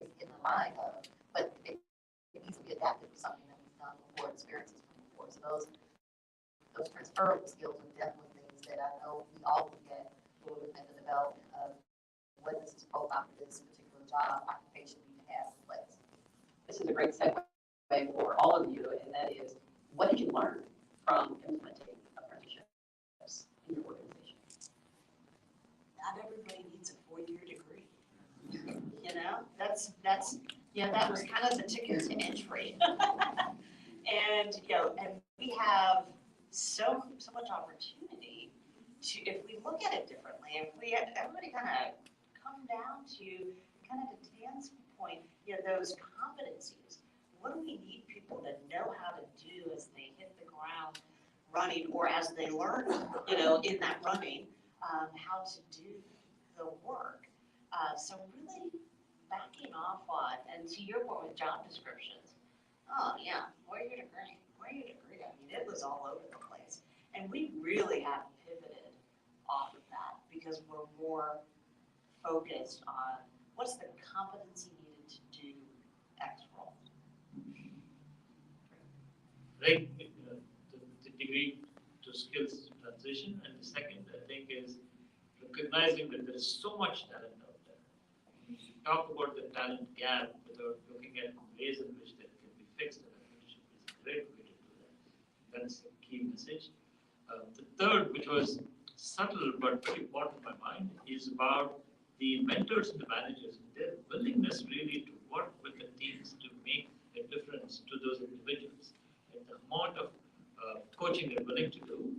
in the mind of, but it needs to be adapted to something that we've done before, experiences from before. So those transferable skills are definitely things that I know we all look at when we look at the development of what does this profile for this particular job occupation need to have in place. This is a great segue for all of you, and that is, what did you learn from implementing apprenticeships in your organization? Not everybody needs a 4-year degree. You know, that's that was kind of the ticket to entry. And you know, and we have so much opportunity to, if we look at it differently, if we had everybody kind of come down to kind of to Dan's point, you know, those competencies. What do we need people to know how to do as they hit the ground running, or as they learn, you know, in that running, how to do the work. So really backing off on, and to your point with job descriptions, oh yeah, where are your degree? Where are your degree? I mean, it was all over the place. And we really have pivoted off of that because we're more focused on what's the competency needed to do X role. Right, the degree to skills transition, and the second I think is recognizing that there is so much talent out there. We talk about the talent gap without looking at ways in which that can be fixed, and apprenticeship is a great way to do that. That's the key message. The third, which was subtle but very important in my mind, is about the mentors and the managers, their willingness really to work with the teams to make a difference to those individuals. And the amount of coaching they're willing to do,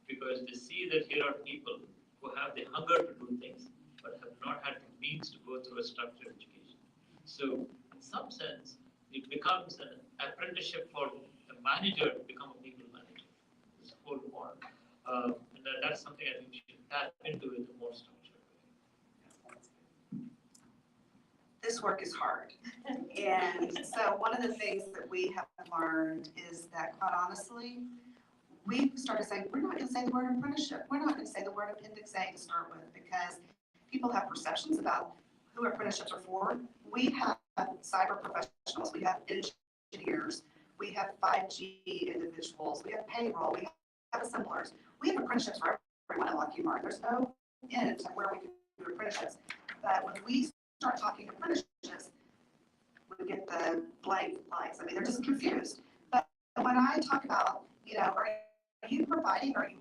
because they see that here are people who have the hunger to do things, but have not had the means to go through a structured education. So in some sense, it becomes an apprenticeship for the manager to become a people manager. This whole part. And that's something I think we should tap into in a more structured way. This work is hard. And so one of the things that we have learned is that, quite honestly, we started saying, we're not going to say the word apprenticeship. We're not going to say the word Appendix A to start with, because people have perceptions about who apprenticeships are for. We have cyber professionals, we have engineers, we have 5G individuals, we have payroll, we have assemblers. We have apprenticeships for everyone at Lockheed Martin. There's no end to where we can do apprenticeships. But when we start talking apprenticeships, we get the blank lights. I mean, they're just confused. But when I talk about, are you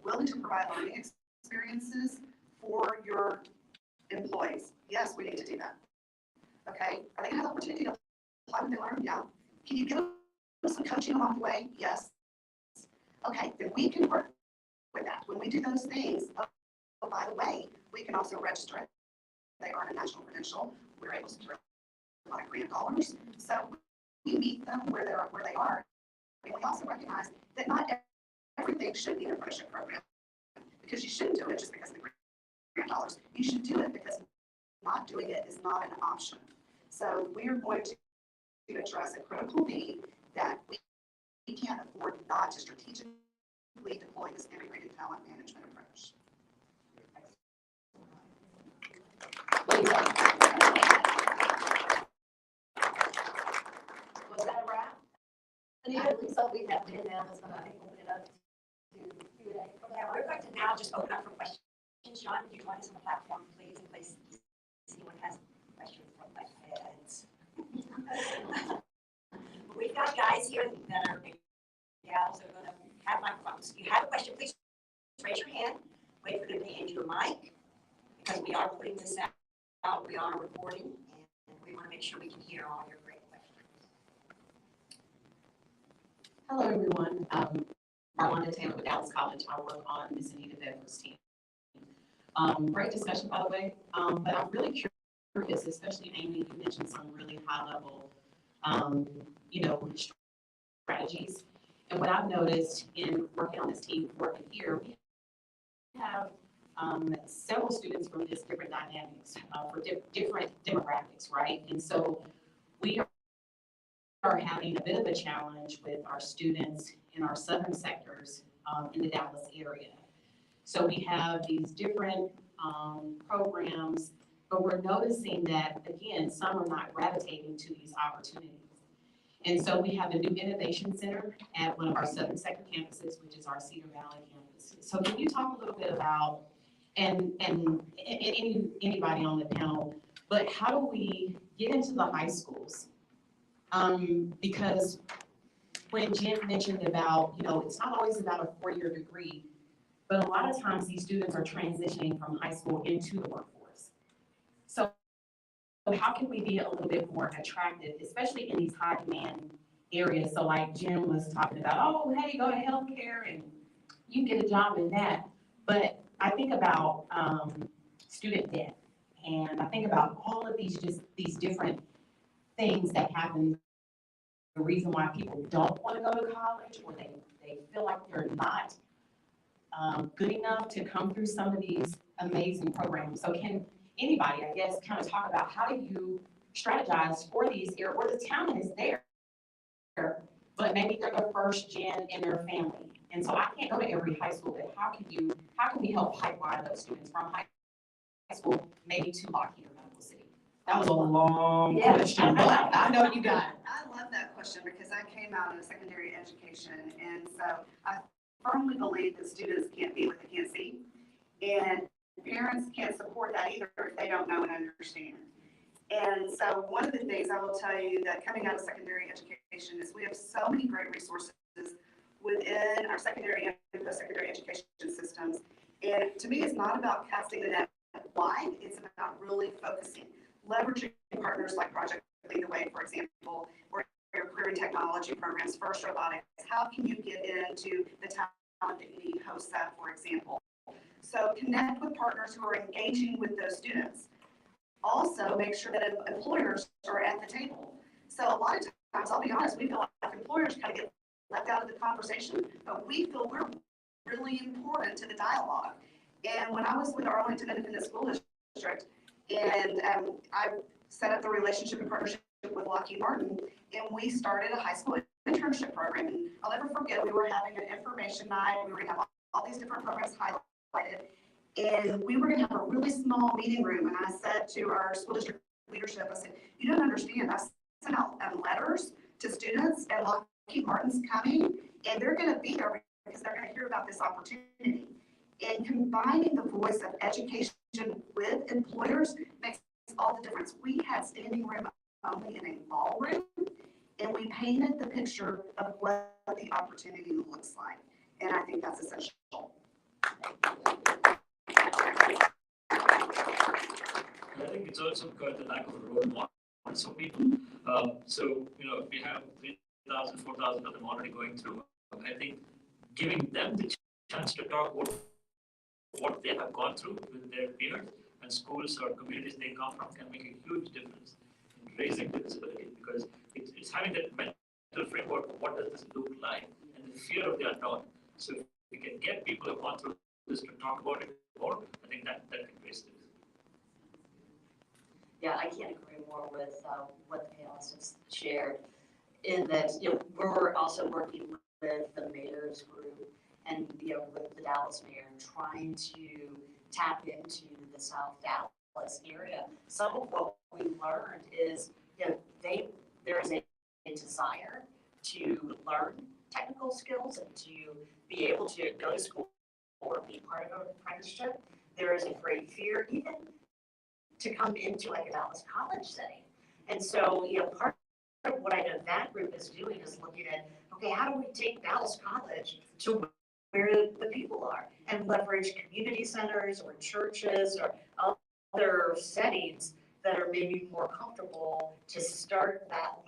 willing to provide learning experiences for your employees? Yes, we need to do that. Okay, are they gonna have the opportunity to apply what they learn? Yeah. Can you give them some coaching along the way? Yes. Okay, then we can work with that. When we do those things, oh, by the way, we can also register it. They earn a national credential. We're able to direct a lot of grant dollars. So we meet them where they are. And we also recognize that not everything should be an apprenticeship program, because you shouldn't do it just because of the grant dollars. You should do it because not doing it is not an option. So we are going to address a critical need that we can't afford not to strategically deploy this integrated talent management approach. Was that a wrap? I believe so. We have 10 now, so I think open it up to Q&A. Yeah, we're going to now just open up for questions. Sean, would you join us on the platform, please, in case anyone has questions from my heads. We've got guys here that are, gals are going to have microphones. If you have a question, please raise your hand. Wait for them to hand you a mic, because we are putting this out. We are recording, and we want to make sure we can hear all your great questions. Hello, everyone. Marlonda Taylor with Dallas College. I work on Miss Anita Bedford's team. Great discussion, by the way. But I'm really curious, especially Amy, you mentioned some really high level, strategies. And what I've noticed in working on this team, working here, we have several students from just different dynamics, for different demographics, right? And so we are having a bit of a challenge with our students in our southern sectors in the Dallas area. So we have these different programs, but we're noticing that, again, some are not gravitating to these opportunities. And so we have a new innovation center at one of our southern sector campuses, which is our Cedar Valley campus. So can you talk a little bit about, and anybody on the panel, but how do we get into the high schools? Because when Jim mentioned about, it's not always about a 4-year degree, but a lot of times these students are transitioning from high school into the workforce. So how can we be a little bit more attractive, especially in these high demand areas? So like Jim was talking about, oh, hey, go to healthcare and you get a job in that. But I think about student debt, and I think about all of these different things that happen. The reason why people don't want to go to college, or they feel like they're not good enough to come through some of these amazing programs. So can anybody, I guess, kind of talk about how do you strategize for these here where the talent is there, but maybe they're the first gen in their family. And so I can't go to every high school, but how can we help pipeline those students from high school maybe to Lockheed or Medical City? That was a long question, but I know you got it. I love that question, because I came out in secondary education, and so I firmly believe that students can't be what they can't see, and parents can't support that either if they don't know and understand. And so one of the things I will tell you that coming out of secondary education is we have so many great resources within our secondary and post-secondary education systems. And to me, it's not about casting the net wide, it's about really focusing, leveraging partners like Project Lead the Way, for example, or your career and technology programs, First Robotics. How can you get into the talent that you need, HOSA, for example? So connect with partners who are engaging with those students. Also, make sure that employers are at the table. So a lot of I'll be honest, we feel like employers kind of get left out of the conversation, but we feel we're really important to the dialogue. And when I was with Arlington Independent School District, and I set up the relationship and partnership with Lockheed Martin, and we started a high school internship program. And I'll never forget, we were having an information night, we were gonna have all these different programs highlighted, and we were gonna have a really small meeting room, and I said to our school district leadership, I said, you don't understand, I sent out letters to students, and Lockheed Martin's coming, and they're gonna be there because they're gonna hear about this opportunity. And combining the voice of education with employers makes all the difference. We had standing room only in a ballroom, and we painted the picture of what the opportunity looks like. And I think that's essential. I think it's also because the lack of a role model for some people. So, if we have 3,000, 4,000 of them already going through, I think giving them the chance to talk what they have gone through with their peers and schools or communities they come from can make a huge difference in raising the visibility, because it's having that mental framework of what does this look like and the fear of the unknown. So if we can get people who have gone through this to talk about it more, I think that can raise the visibility. Yeah, I can't agree more with what the panelists have shared, in that, we're also working with the mayor's group and, with the Dallas mayor, trying to tap into the South Dallas area. Some of what we learned is, there is a desire to learn technical skills and to be able to go to school or be part of an apprenticeship. There is a great fear even to come into like a Dallas college setting. And so, part of what I know that group is doing is looking at, okay, how do we take Dallas College to where the people are and leverage community centers or churches or other settings that are maybe more comfortable to start that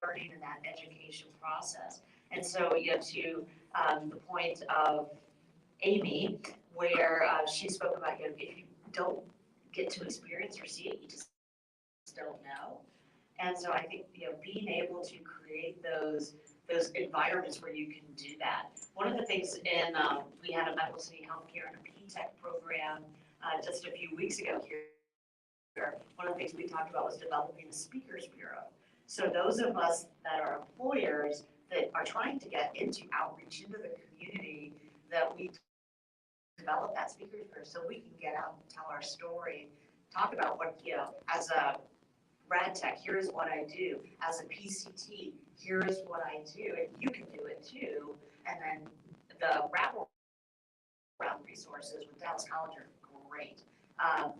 learning and that education process. And so, to the point of Amy, where she spoke about, if you don't get to experience or see it, you just don't know. And so I think, being able to create those environments where you can do that. One of the things we had a Medical City Healthcare and a P-Tech program just a few weeks ago here. One of the things we talked about was developing a speakers bureau. So those of us that are employers that are trying to get into outreach into the community, that we develop that speakers bureau so we can get out and tell our story, talk about what, as a rad tech, here's what I do. As a PCT, here's what I do, and you can do it too. And then the wraparound resources with Dallas College are great,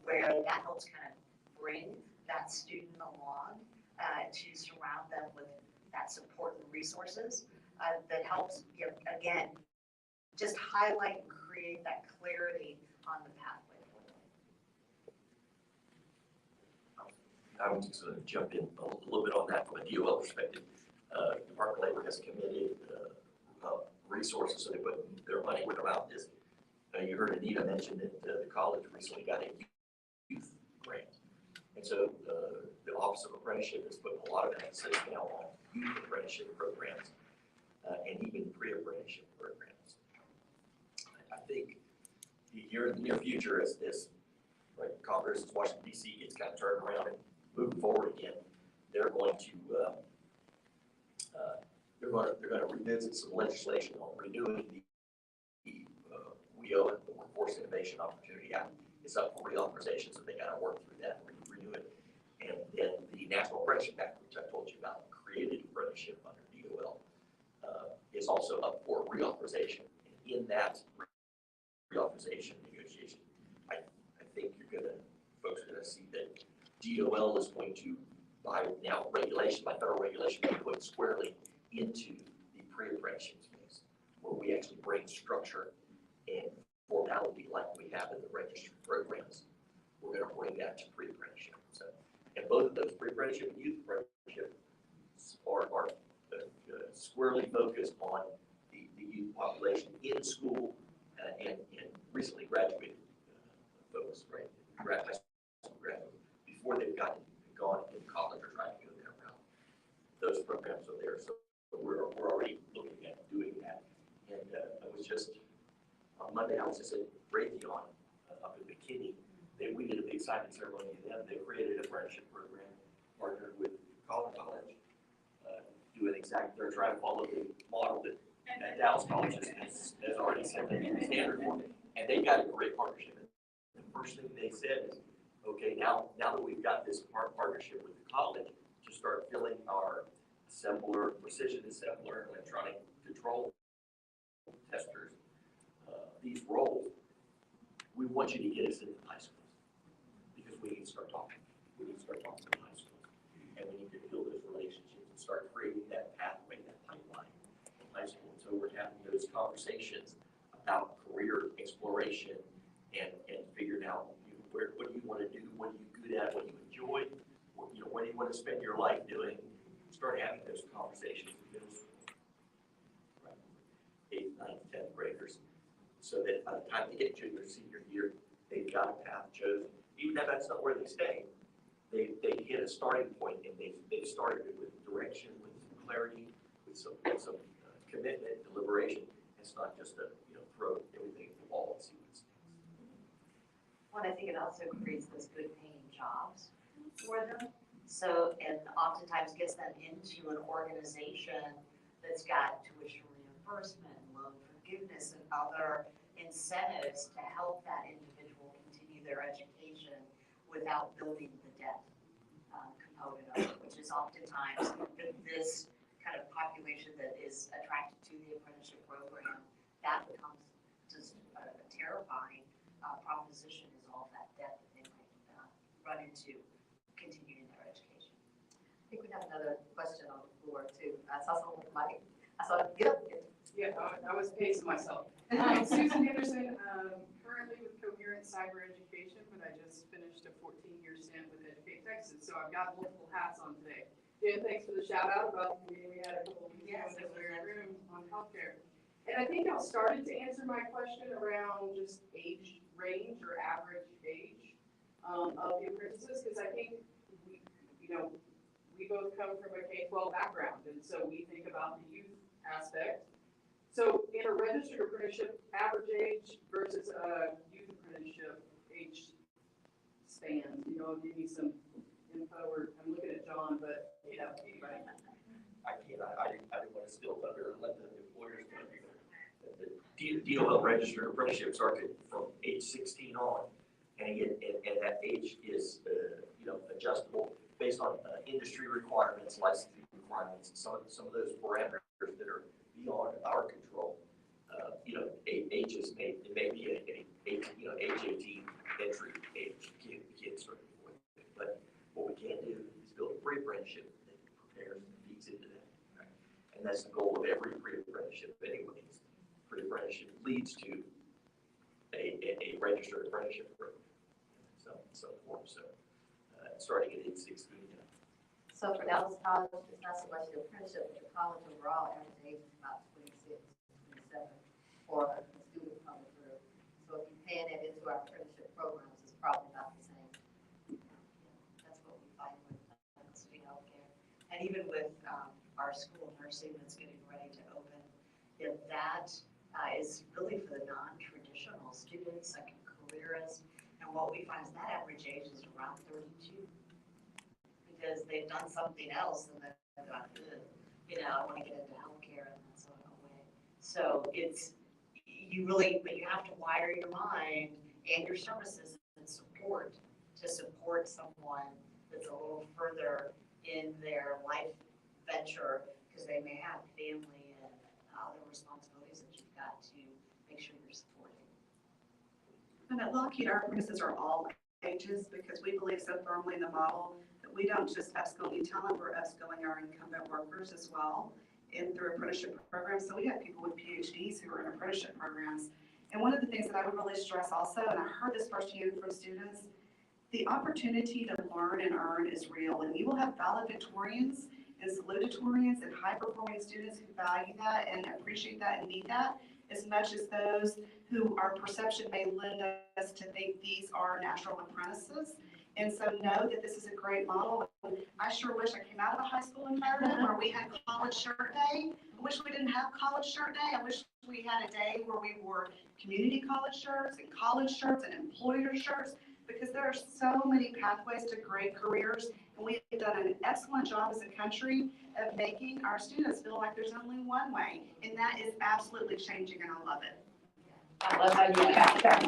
where that helps kind of bring that student along to surround them with that support and resources that helps, again, just highlight and create that clarity on the pathway forward. I would just jump in a little bit on that from a DOL perspective. Department of Labor has committed resources, so they put their money where their mouth is. You heard Anita mention that the college recently got a youth grant. And so the Office of Apprenticeship has put a lot of emphasis now on youth apprenticeship programs and even pre-apprenticeship programs. I think here in the near future, as Congress, Washington D.C. gets kind of turned around and moving forward again, they're going to revisit some legislation on renewing the WIO, the Workforce Innovation Opportunity Act. It's up for reauthorization, so they got to work through that and renew it. And then the National Apprenticeship Act, which I told you about, created apprenticeship under DOL, is also up for reauthorization. And in that reauthorization negotiation, I think folks are gonna see that DOL is going to, by federal regulation, be put squarely into the pre-apprenticeship space, where we actually bring structure and formality like we have in the registered programs. We're gonna bring that to pre-apprenticeship. So, and both of those, pre-apprenticeship and youth apprenticeship, are squarely focused on the youth population in school and recently graduated folks, right? High school graduates, before they've gone into college or trying to go that route. Those programs Monday, I was just at Raytheon up in McKinney. We did a big signing ceremony with them. They created a apprenticeship program, partnered with College, they're trying to follow the model that Dallas College has already set the standard for. And they've got a great partnership. The first thing they said is, okay, now that we've got this partnership with the college, to start filling our assembler, precision assembler, electronic control testers, these roles, we want you to get us into high schools. Because we need to start talking. We need to start talking to high schools. And we need to build those relationships and start creating that pathway, that pipeline in high school. So we're having those conversations about career exploration and figuring out what do you want to do, what are you good at, what do you enjoy, what do you want to spend your life doing. Start having those conversations with middle school, right? 8th, 9th, 10th graders, so that by the time they get to their senior year, they've got a path chosen. Even if that's not where they stay, they hit a starting point and they've started it with direction, with some clarity, with some commitment, deliberation. It's not just a throw everything at the wall and see what sticks. Well, I think it also creates those good paying jobs for them. So, and oftentimes gets them into an organization that's got tuition reimbursement, loan forgiveness, and other incentives to help that individual continue their education without building the debt component of it, which is oftentimes this kind of population that is attracted to the apprenticeship program, that becomes just a terrifying proposition, is all that debt that they might run into continuing their education. I think we have another question on the floor too. I saw someone with Mike. I saw, get up. Yeah, I was pacing myself. Susan Henderson, currently with Coherent Cyber Education, but I just finished a 14-year stint with Educate Texas, so I've got multiple hats on today. Jen, thanks for the shout out about the meeting we had a couple of weeks ago in this very room on healthcare. And I think I've started to answer my question around just age range or average age of the apprentices, because I think we both come from a K-12 background, and so we think about the youth aspect. So in a registered apprenticeship, average age versus a youth apprenticeship age span, give me some info, or I'm looking at John, but anybody. I didn't want to steal thunder and let the employers do it. The DOL registered apprenticeship started from age 16 on, and again, and that age is adjustable based on industry requirements, licensing requirements, and some of those parameters that are beyond our control. Ages may be age 18 entry age kids are, but what we can do is build a pre-apprenticeship that prepares and feeds into that. Right? And that's the goal of every pre-apprenticeship anyways. Pre-apprenticeship leads to a registered apprenticeship program. Some form. So starting at age 16. So for Dallas College, it's not so much the apprenticeship, but the college overall, average age is about 26, 27 for a student coming through. So if you're paying it into our apprenticeship programs, it's probably not the same. That's what we find with city healthcare. And even with our school nursing that's getting ready to open, that is really for the non-traditional students, like careerists. And what we find is that average age is around 32. Because they've done something else and they're gone, I want to get into healthcare and that's a way. So but you have to wire your mind and your services and support to support someone that's a little further in their life venture, because they may have family and other responsibilities that you've got to make sure you're supporting. And at Lockheed, our apprentices are all ages, because we believe so firmly in the model that we don't just upskill new talent, we're upskilling our incumbent workers as well through apprenticeship programs. So we have people with PhDs who are in apprenticeship programs. And one of the things that I would really stress also, and I heard this firsthand from students, the opportunity to learn and earn is real. And you will have valedictorians and salutatorians and high-performing students who value that and appreciate that and need that, as much as those who our perception may lend us to think these are natural apprentices. And so know that this is a great model, I sure wish I came out of a high school environment where we had college shirt day. I wish we didn't have college shirt day. I wish we had a day where we wore community college shirts and employer shirts, because there are so many pathways to great careers. And we have done an excellent job as a country of making our students feel like there's only one way. And that is absolutely changing, and I love it. I love how you got that.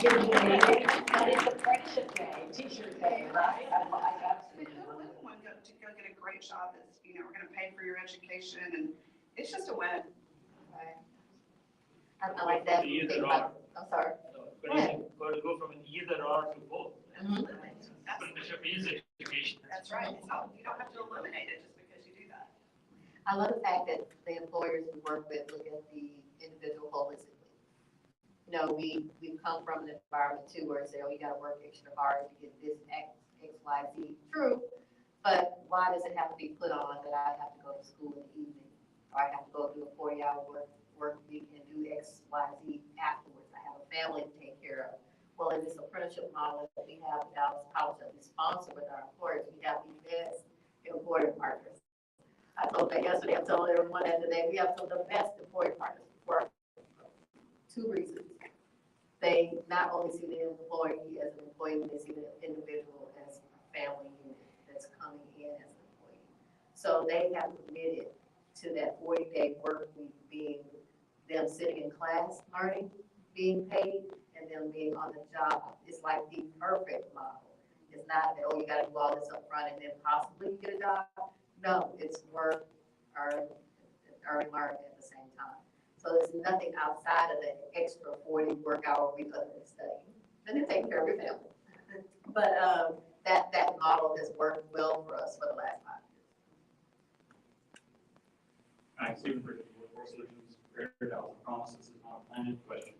That is apprenticeship day, teacher day, right? I absolutely Who love wouldn't it. want to go get a great job that's, we're gonna pay for your education, and it's just a win. I like that. Either I'm sorry. But you got to go from an either or to both. Mhm. Apprenticeship is education. That's right. It's not, you don't have to eliminate it just because you do that. I love the fact that the employers we work with look at the individual holistically. We've come from an environment too where say, oh, you gotta work extra hard to get this X, Y, Z. True, but why does it have to be put on that I have to go to school in the evening? Or I have to go do a 40-hour work week and do X, Y, Z afterwards. I have a family to take care of. Well, in this apprenticeship model that we have at Dallas College that we sponsor with our employers, we have the best employer partners. I told that yesterday, I'm telling everyone that today, we have some of the best employer partners for 2 reasons. They not only see the employee as an employee, but they see the individual as a family unit that's coming in as an employee. So they have committed to that 40-day work week being them sitting in class, learning, being paid, and them being on the job. It's like the perfect model. It's not that, oh, you gotta do all this up front and then possibly get a job. No, it's work, earn, and learn at the same time. So there's nothing outside of the extra 40 work-hour week other than studying. And then taking care of your family. But that model has worked well for us for the last 5 years. Hi, Stephen Bridges, Workforce Solutions, Greater Dallas. I promise this is not a planned question.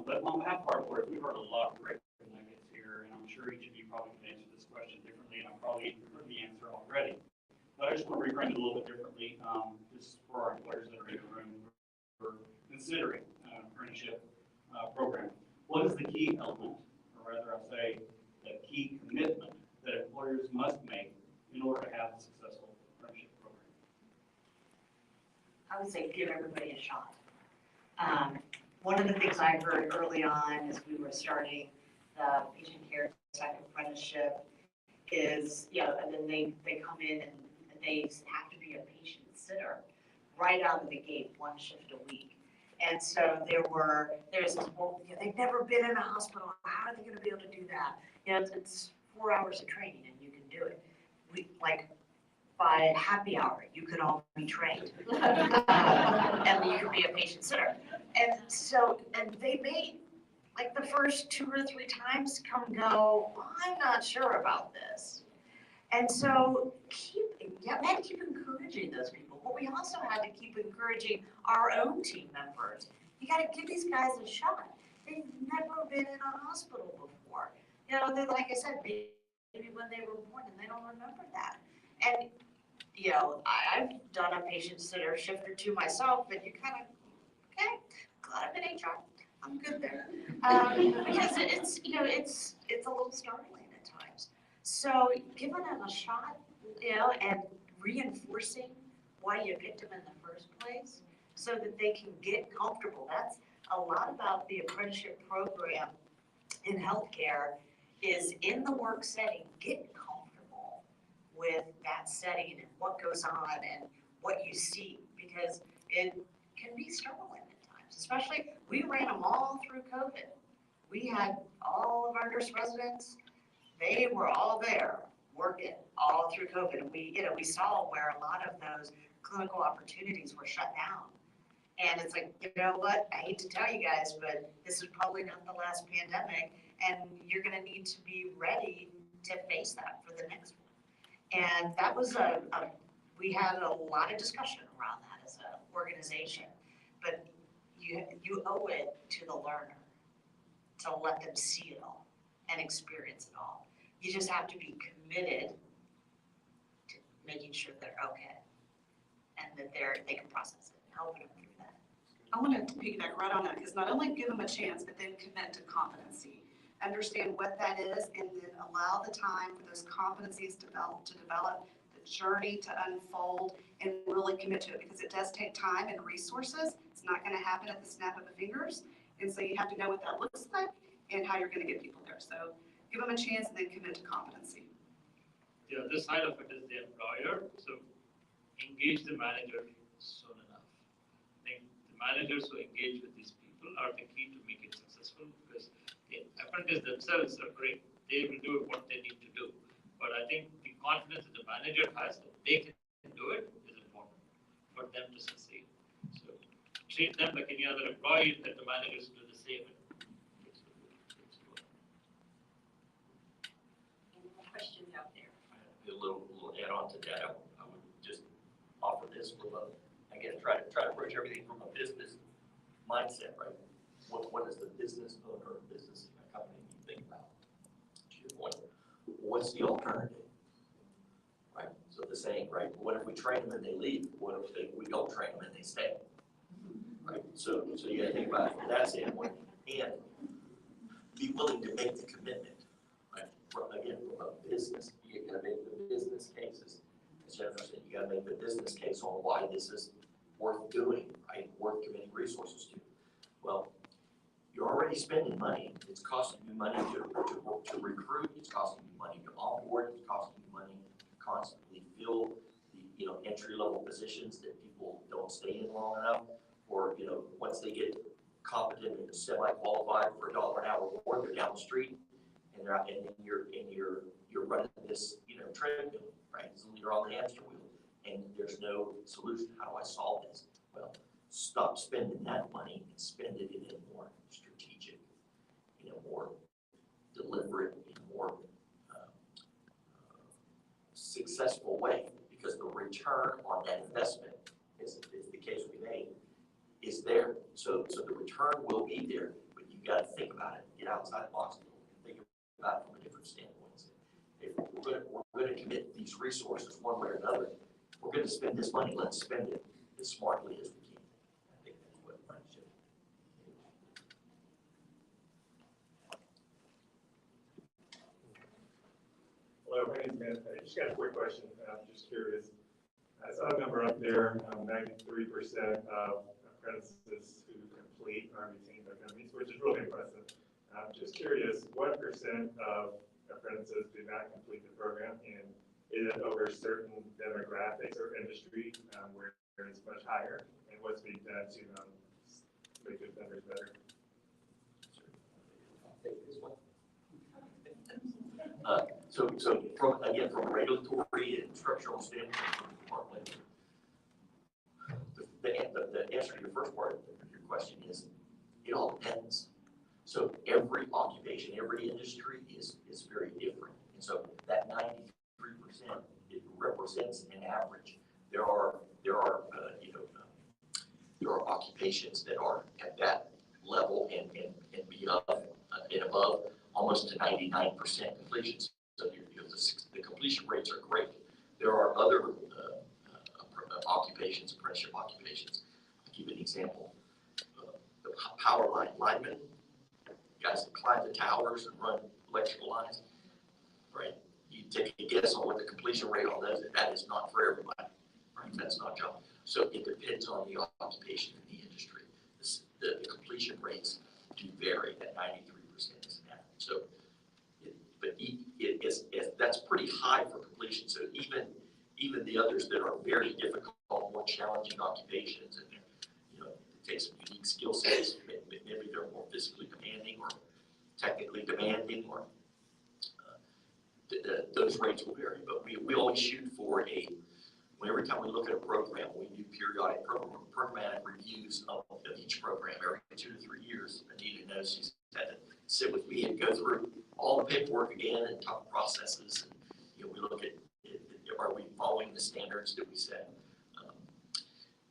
But on behalf of our board, we've heard a lot of great nuggets here, and I'm sure each of you probably can answer this question differently, and I've probably heard the answer already. But I just want to reframe it a little bit differently, just for our employers that are in the room for considering an apprenticeship program. What is the key element, or rather I'll say, the key commitment that employers must make in order to have a successful apprenticeship program? I would say give everybody a shot. One of the things I heard early on as we were starting the patient care tech apprenticeship is, and then they come in and they have to be a patient sitter right out of the gate, 1 shift a week. And so there's this, well, they've never been in a hospital. How are they going to be able to do that? It's 4 hours of training and you can do it. By happy hour, you could all be trained. And you could be a patient sitter. And they may, like the first 2 or 3 times come and go, I'm not sure about this. And so we had to keep encouraging those people, but we also had to keep encouraging our own team members. You gotta give these guys a shot. They've never been in a hospital before. They're like I said, maybe when they were born and they don't remember that. And I've done a patient sitter shift or 2 myself, and you kind of, okay, glad I'm in HR. I'm good there. Because it's a little startling at times. So giving them a shot, and reinforcing why you picked them in the first place so that they can get comfortable. That's a lot about the apprenticeship program in healthcare is in the work setting, get comfortable with that setting and what goes on and what you see, because it can be struggling at times, especially we ran them all through COVID. We had all of our nurse residents, they were all there working all through COVID. And we saw where a lot of those clinical opportunities were shut down. And it's like, you know what, I hate to tell you guys, but this is probably not the last pandemic, and you're gonna need to be ready to face that for the next one. And that was we had a lot of discussion around that as an organization, but you owe it to the learner to let them see it all and experience it all. You just have to be committed to making sure they're okay and that they can process it, helping them through that. I want to piggyback right on that, because not only give them a chance, but then commit to competency. understand what that is, and then allow the time for those competencies to develop, the journey to unfold, and really commit to it, because it does take time and resources. It's not going to happen at the snap of the fingers, and so you have to know what that looks like and how you're going to get people there. So give them a chance and then commit to competency. The other side of it is the employer, so engage the manager soon enough. I think the managers who engage with these people are the key to make it successful, because the apprentices themselves are great. They will do what they need to do. But I think the confidence that the manager has that they can do it is important for them to succeed. So treat them like any other employee, let the managers do the same. Any more questions out there? A little add on to that, I would just offer this from a, again, try to approach everything from a business mindset, right? What is the business owner or business company you think about? To your point, what's the alternative? Right, so the saying, right, what if we train them and they leave? What if we don't train them and they stay? Right, so you gotta think about it from that standpoint, and be willing to make the commitment. Right, again, from a business, you gotta make the business cases. As Jennifer said, you gotta make the business case on why this is worth doing, right? Worth committing resources to. Well, you're already spending money. It's costing you money to recruit. It's costing you money to onboard. It's costing you money to constantly fill the entry level positions that people don't stay in long enough, or once they get competent and semi-qualified for $1 an hour more, they're down the street, and they're out, and you're running this treadmill, right? So you're on the hamster wheel, and there's no solution. How do I solve this? Well, stop spending that money and spend it in a more strategic, more deliberate, more successful way, because the return on that investment is the case we made is there. So the return will be there, but you got to think about it, get outside the box, think about it from a different standpoint. If we're going to commit these resources one way or another, we're going to spend this money. Let's spend it as smartly as we can. I think that's what I should. Hello, my name's Matt. I just got a quick question. I'm just curious. I saw a number up there, 93% of apprentices who complete are retained by companies, which is really impressive. I'm just curious, what percent of apprentices do not complete the program, and is it over certain demographics or industry where it's much higher, and what's being done to make those numbers better? So from a regulatory and structural standpoint, the answer to your first part of your question is it all depends. So every occupation, every industry is very different, and so that 93% it represents an average. There are occupations that are at that level and above almost to 99% completion. So the completion rates are great. There are other occupations, apprenticeship occupations. I'll give you an example. The power linemen, guys that climb the towers and run electrical lines, right? You take a guess on what the completion rate on those, that is not for everybody, right? That's not job. So it depends on the occupation in the industry. The completion rates do vary at 93% is an average. So, that's pretty high for completion. So even the others that are very difficult, more challenging occupations, and it takes some unique skill sets. Maybe they're more physically demanding or technically demanding, or those rates will vary. But we always shoot for every time we look at a program, we do periodic programmatic reviews of each program every 2 to 3 years. Anita knows she's had to sit with me and go through all the paperwork again and talk processes. And we look at, are we following the standards that we set?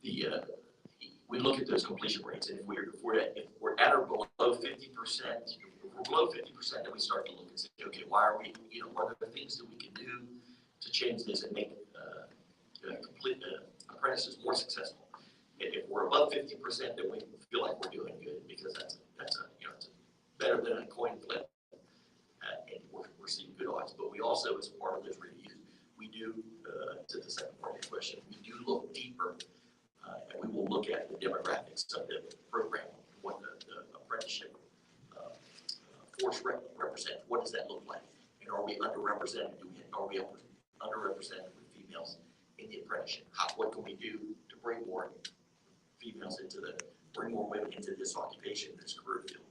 We look at those completion rates, and if we're at or below 50%, if we're below 50%, then we start to look and say, okay, why are we? Are there things that we can do to change this and make complete apprentices more successful? And if we're above 50%, then we feel like we're doing good, because that's it's better than a coin flip. receive good audits. But we also, as part of those reviews, we do, to the second part of your question, we do look deeper, and we will look at the demographics of the program, what the apprenticeship force represent. What does that look like? And are we underrepresented? Are we underrepresented with females in the apprenticeship? What can we do to bring more females bring more women into this occupation, this career field?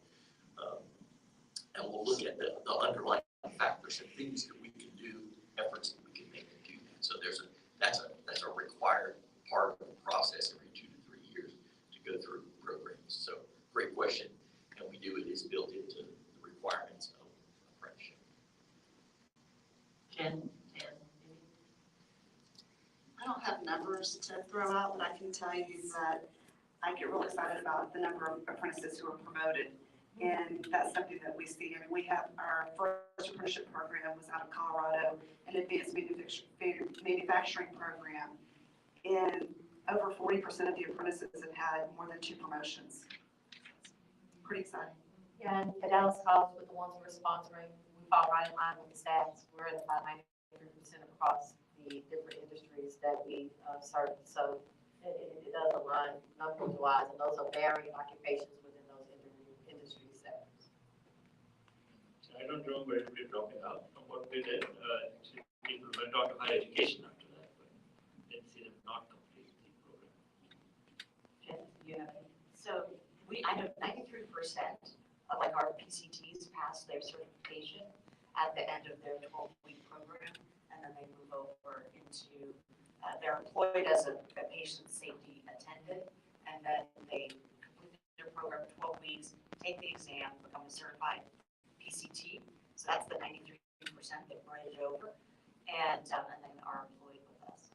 And we'll look at the underlying factors and things that we can do, efforts that we can make to do that. So that's a required part of the process every 2 to 3 years to go through programs. So great question, and we do it is built into the requirements of apprenticeship. Jen? I don't have numbers to throw out, but I can tell you that I get real excited about the number of apprentices who are promoted. And that's something that we see. I mean, we have our first apprenticeship program was out of Colorado, an advanced manufacturing program. And over 40% of the apprentices have had more than 2 promotions. Pretty exciting. Yeah, and at Dallas College, with the ones we're sponsoring, we fall right in line with the stats. We're at about 93% across the different industries that we serve. So it does align numbers wise, and those are varying occupations within those industry sectors. So I don't know where we're dropping out from what we did. Actually, people went on to higher education after that, but didn't see them not complete the program. Jen, Yeah. So I know 93% of like our PCTs pass their certification at the end of their 12-week program, and then they move over into, they're employed as a patient safety attendant, and then they complete their program in 12 weeks, take the exam, become a certified PCT. So that's the 93% that bridge over, and then are employed with us.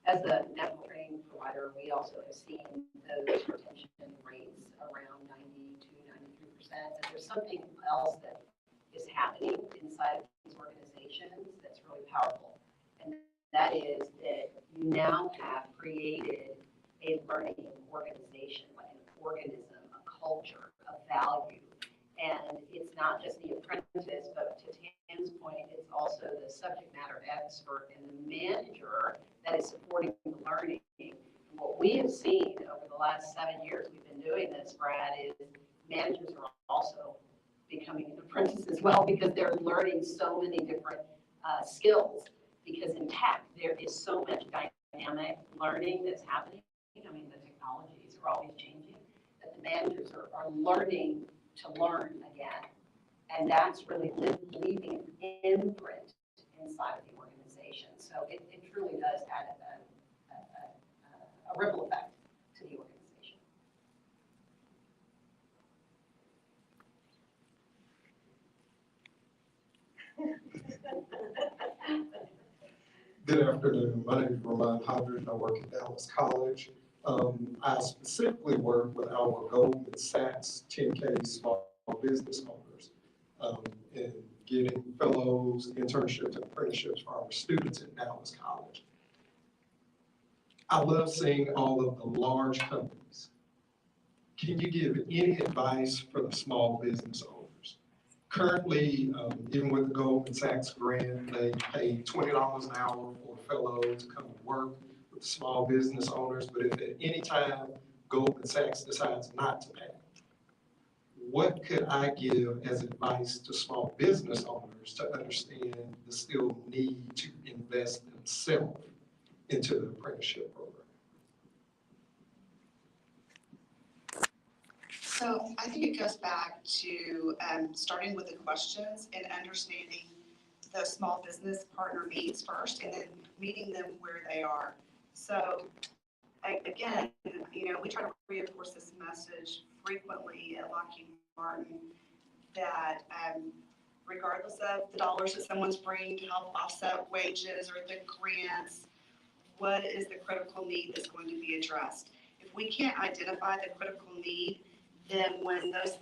As the national training provider, we also have seen those retention rates around 92, 93%. But there's something else that is happening inside of these organizations that's really powerful. And that is that you now have created a learning organization, like an organism, a culture, a value. And it's not just the apprentice, but to Tam's point, it's also the subject matter expert and the manager that is supporting the learning. And what we have seen over the last 7 years we've been doing this, Brad, is managers are also becoming an apprentice as well, because they're learning so many different skills. Because in tech, there is so much dynamic learning that's happening. I mean, the technologies are always changing, that the managers are learning to learn again. And that's really leaving an imprint inside of the organization. So it truly does add a ripple effect to the organization. Good afternoon. My name is Ramon Hodges. I work at Dallas College. I specifically work with our Goldman Sachs 10K small business owners in getting fellows, internships, and apprenticeships for our students at Dallas College. I love seeing all of the large companies. Can you give any advice for the small business owners? Currently, even with the Goldman Sachs grant, they pay $20 an hour for a fellow to come and work with the small business owners. But if at any time Goldman Sachs decides not to pay, what could I give as advice to small business owners to understand the still need to invest themselves into the apprenticeship program? So I think it goes back to starting with the questions and understanding the small business partner needs first, and then meeting them where they are. So again, we try to reinforce this message frequently at Lockheed Martin that regardless of the dollars that someone's bringing to help offset wages or the grants, what is the critical need that's going to be addressed? If we can't identify the critical need, then when those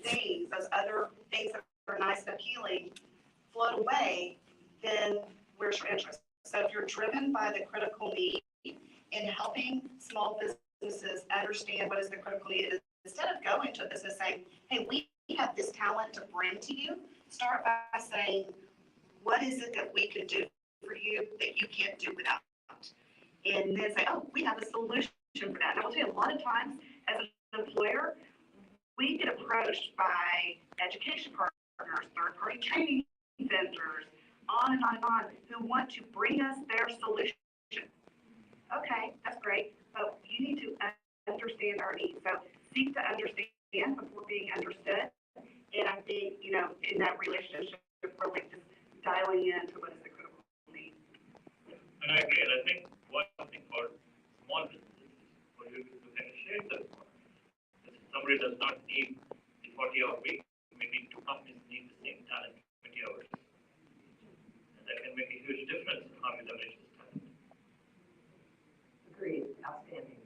other things that are nice and appealing float away, then where's your interest? So if you're driven by the critical need in helping small businesses understand what is the critical need, instead of going to a business saying, hey, we have this talent to bring to you, start by saying, what is it that we can do for you that you can't do without? And then say, oh, we have a solution for that. And I will tell you, a lot of times as an employer, we get approached by education partners, third-party training vendors, on and on and on, who want to bring us their solution. Okay, that's great, but you need to understand our needs. So seek to understand before being understood. And I think, you know, in that relationship, really just dialing in to what is the critical need. And I agree, and I think one thing for small businesses, for you to negotiate that, if somebody does not need the 40-hour week, maybe two companies need the same talent, 20 hours. And that can make a huge difference in how we leverage this talent. Agreed, outstanding.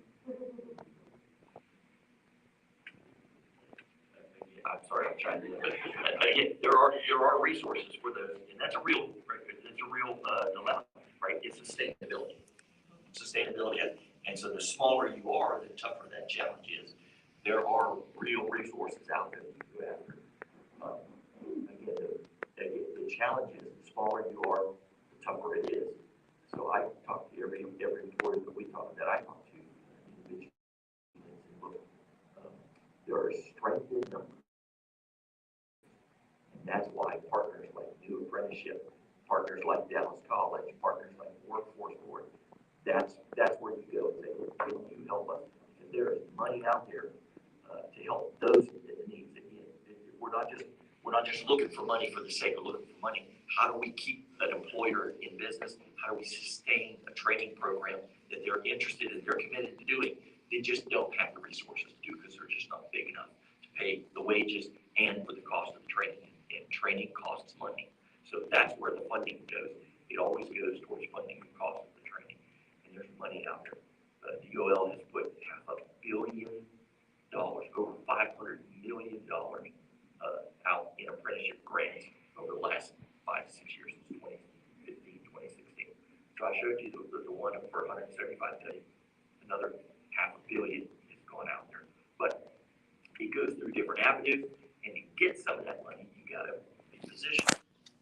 I'm sorry, I'm trying to, again, there are resources for those, and that's a real, right, it's a real dilemma, right? It's sustainability. And so the smaller you are, the tougher that challenge is. There are real resources out there to go after. Again, the challenge is the smaller you are, the tougher it is. So I talk to every employer that I talk to, there are strength in numbers. That's why partners like New Apprenticeship, partners like Dallas College, partners like Workforce Board, that's where you go and say, can you help us? Because there is money out there to help those needs. We're not just looking for money for the sake of looking for money. How do we keep an employer in business? How do we sustain a training program that they're interested in, they're committed to doing? They just don't have the resources to do because they're just not big enough to pay the wages and for the cost of the training. And training costs money. So that's where the funding goes. It always goes towards funding the cost of the training. And there's money out there. The UOL has put $500 million, over $500 million out in apprenticeship grants over the last 5 to 6 years, since 2015, 2016. So I showed you the one for $175 million. Another $500 million is going out there. But it goes through different avenues, and to get some of that money, you gotta be positioned.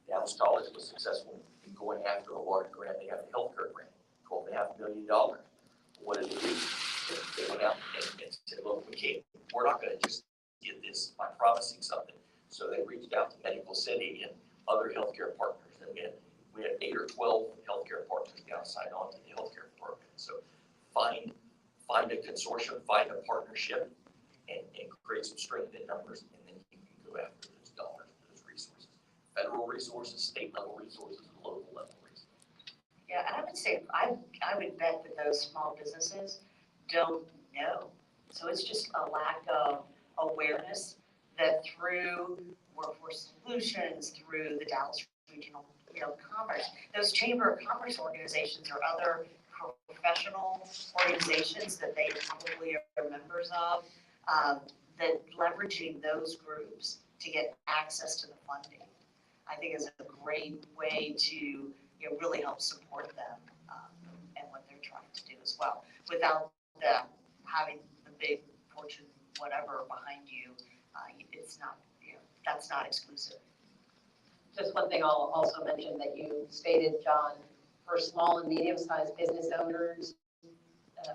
Dallas College was successful in going after a large grant. They have a healthcare grant, $12.5 million. What did they do? They went out and said, look, we're not gonna just get this by promising something. So they reached out to Medical City and other healthcare partners, and we had 8 or 12 healthcare partners now sign on to the healthcare program. So find a consortium, find a partnership, and create some strength in numbers, and then you can go after those dollars, those resources. Federal resources, state level resources, and local level resources. Yeah, and I would say, I would bet that those small businesses don't know. So it's just a lack of awareness that through Workforce Solutions, through the Dallas Regional Commerce, those Chamber of Commerce organizations or other professional organizations that they probably are members of, that leveraging those groups to get access to the funding, I think is a great way to really help support them and what they're trying to do as well, without them having the big fortune whatever behind you. It's not, that's not exclusive. Just one thing I'll also mention that you stated, John, for small and medium-sized business owners,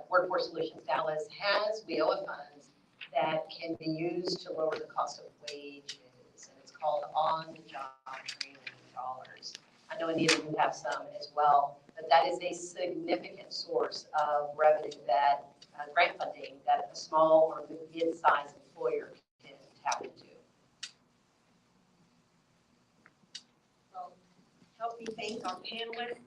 Workforce Solutions Dallas has WIOA funds that can be used to lower the cost of wages, and it's called on-the-job training dollars. I know Anita, you have some as well, but that is a significant source of revenue that grant funding that a small or mid-sized employer can tap into. Well, help me thank our panelists.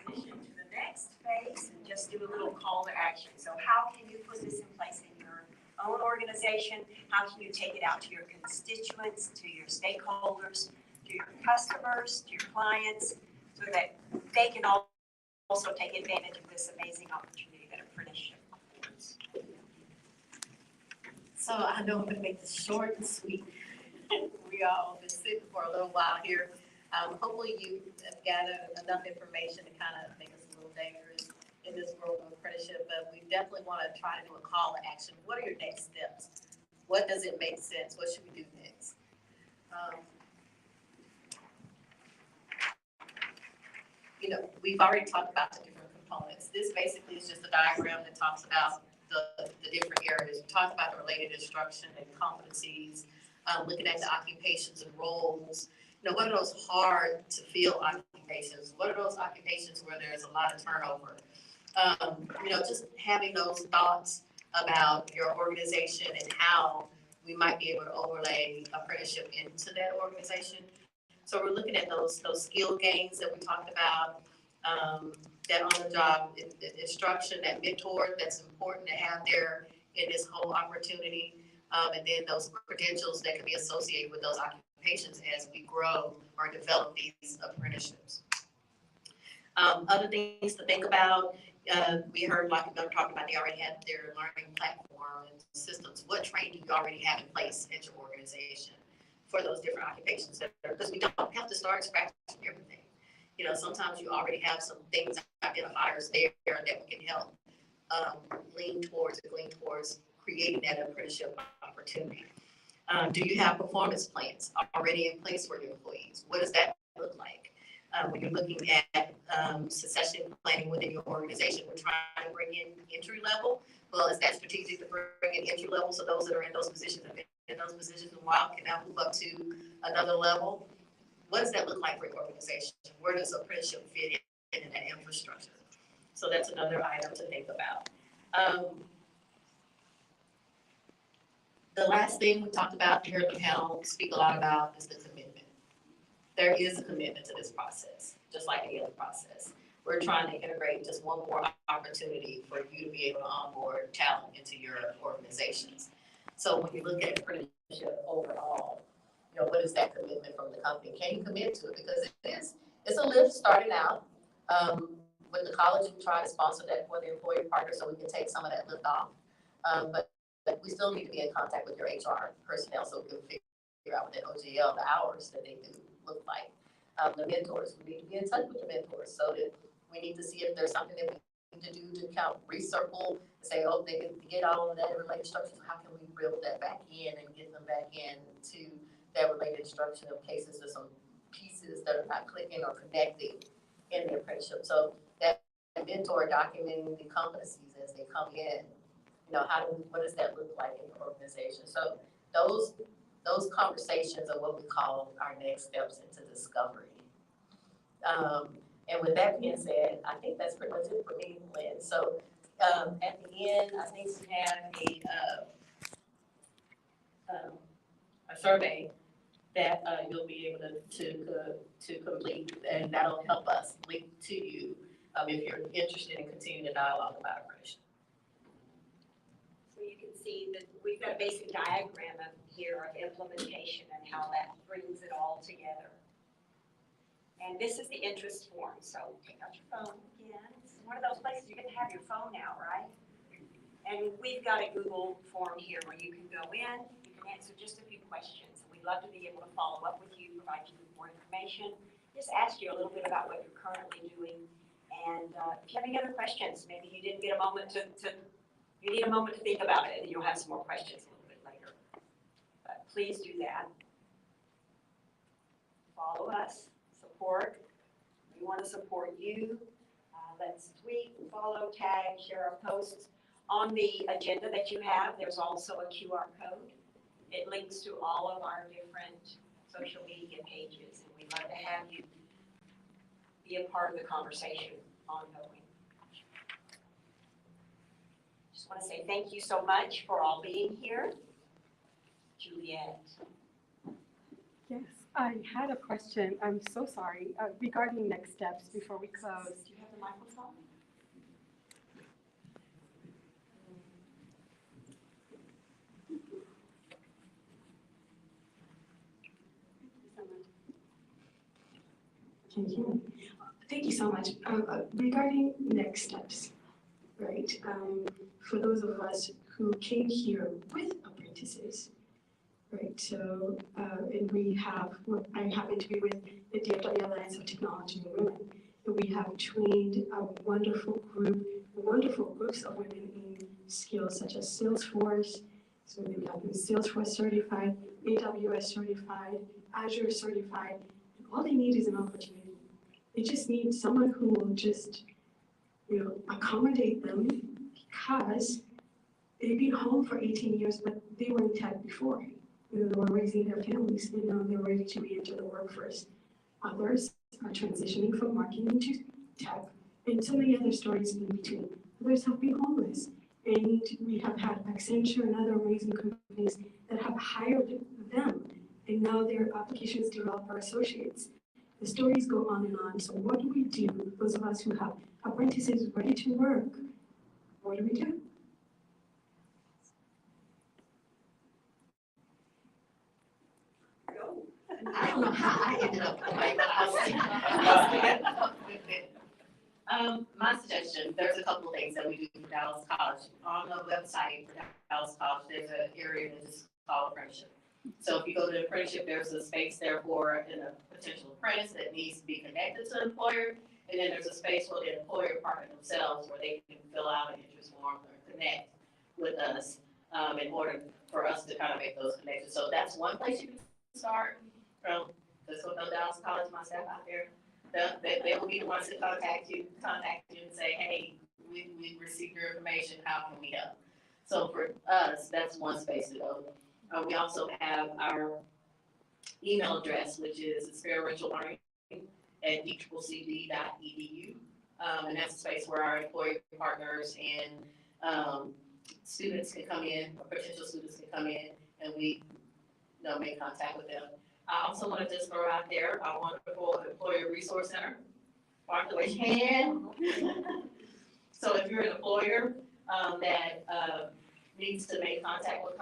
Transition to the next phase and just do a little call to action. So how can you put this in place in your own organization? How can you take it out to your constituents, to your stakeholders, to your customers, to your clients, so that they can also take advantage of this amazing opportunity that apprenticeship affords? So I know I'm gonna make this short and sweet. We all been sitting for a little while here. Hopefully you have gathered enough information to kind of make us a little dangerous in this world of apprenticeship, but we definitely want to try to do a call to action. What are your next steps? What does it make sense? What should we do next? We've already talked about the different components. This basically is just a diagram that talks about the different areas. We talked about the related instruction and competencies, looking at the occupations and roles. What are those hard to fill occupations? What are those occupations where there's a lot of turnover? Just having those thoughts about your organization and how we might be able to overlay apprenticeship into that organization. So we're looking at those skill gains that we talked about, that on-the-job instruction, that mentor that's important to have there in this whole opportunity, and then those credentials that can be associated with those occupations as we grow or develop these apprenticeships. Other things to think about, we heard like Miller talking about, they already have their learning platform and systems. What training do you already have in place at your organization for those different occupations? Because we don't have to start scratching everything. Sometimes you already have some things, identifiers there that can help glean towards creating that apprenticeship opportunity. Do you have performance plans already in place for your employees? What does that look like? When you're looking at succession planning within your organization, we're trying to bring in entry level. Well, is that strategic to bring in entry level so those that are in those positions have been in those positions a while can now move up to another level? What does that look like for your organization? Where does apprenticeship fit in that infrastructure? So that's another item to think about. The last thing we talked about here at the panel, speak a lot about, is the commitment. There is a commitment to this process, just like any other process. We're trying to integrate just one more opportunity for you to be able to onboard talent into your organizations. So when you look at apprenticeship overall, what is that commitment from the company? Can you commit to it? Because it's a lift starting out. With the college, we try to sponsor that for the employer partner so we can take some of that lift off. But we still need to be in contact with your HR personnel so we can figure out with that OGL the hours that they do look like. The mentors, we need to be in touch with the mentors so that we need to see if there's something that we need to do to kind of recircle and say, oh, they can get all of that related instruction. How can we reel that back in and get them back in to that related instruction of cases or some pieces that are not clicking or connecting in the apprenticeship. So that mentor documenting the competencies as they come in, what does that look like in the organization? So those conversations are what we call our next steps into discovery. And with that being said, I think that's pretty much it for me, Lynn. So at the end, I think we have a survey that you'll be able to complete, and that'll help us link to you if you're interested in continuing the dialogue about apprenticeship. So you can see that we've got a basic diagram of here of implementation and how that brings it all together. And this is the interest form, so take out your phone again. It's one of those places you get to have your phone now, right? And we've got a Google form here where you can go in, you can answer just a few questions. We'd love to be able to follow up with you, provide you with more information, just ask you a little bit about what you're currently doing. And if you have any other questions, maybe you didn't get a moment you need a moment to think about it, and you'll have some more questions a little bit later. But please do that. Follow us, support. We want to support you. Let's tweet, follow, tag, share our posts. On the agenda that you have, there's also a QR code. It links to all of our different social media pages, and we'd love to have you be a part of the conversation ongoing. Just want to say thank you so much for all being here. Juliet. Yes, I had a question. I'm so sorry. Regarding next steps before we close. Do you have the microphone? Can you hear me? Thank you so much. Regarding next steps, right? For those of us who came here with apprentices, right? So, and I happen to be with the DFW Alliance of Technology and Women, and we have trained a wonderful group wonderful groups of women in skills such as Salesforce, so they have been Salesforce certified, AWS certified, Azure certified, and all they need is an opportunity. They just need someone who will just, accommodate them because they've been home for 18 years, but they were in tech before. They were raising their families, and now they're ready to re-enter the workforce. Others are transitioning from marketing to tech, and so many other stories in between. Others have been homeless, and we have had Accenture and other amazing companies that have hired them, and now they're applications developer associates. The stories go on and on. So what do we do, those of us who have apprentices ready to work? What do we do? I don't know how I ended up like my suggestion, there's a couple of things that we do for Dallas College. On the website for Dallas College, there's an area that is called apprenticeship. So if you go to the apprenticeship, there's a space there for a potential apprentice that needs to be connected to an employer. And then there's a space for the employer partner themselves where they can fill out an interest form or connect with us in order for us to kind of make those connections. So that's one place you can start from. Let's go to Dallas College, my staff out there. They will be the ones to contact you and say, hey, we received your information, how can we help? So for us, that's one space to go. We also have our email address, which is experientiallearning@eccd.edu. And that's a space where our employer partners and students can come in, or potential students can come in, and we make contact with them. I also want to just throw out there our wonderful Employer Resource Center. Mark the way you can. So if you're an employer that needs to make contact with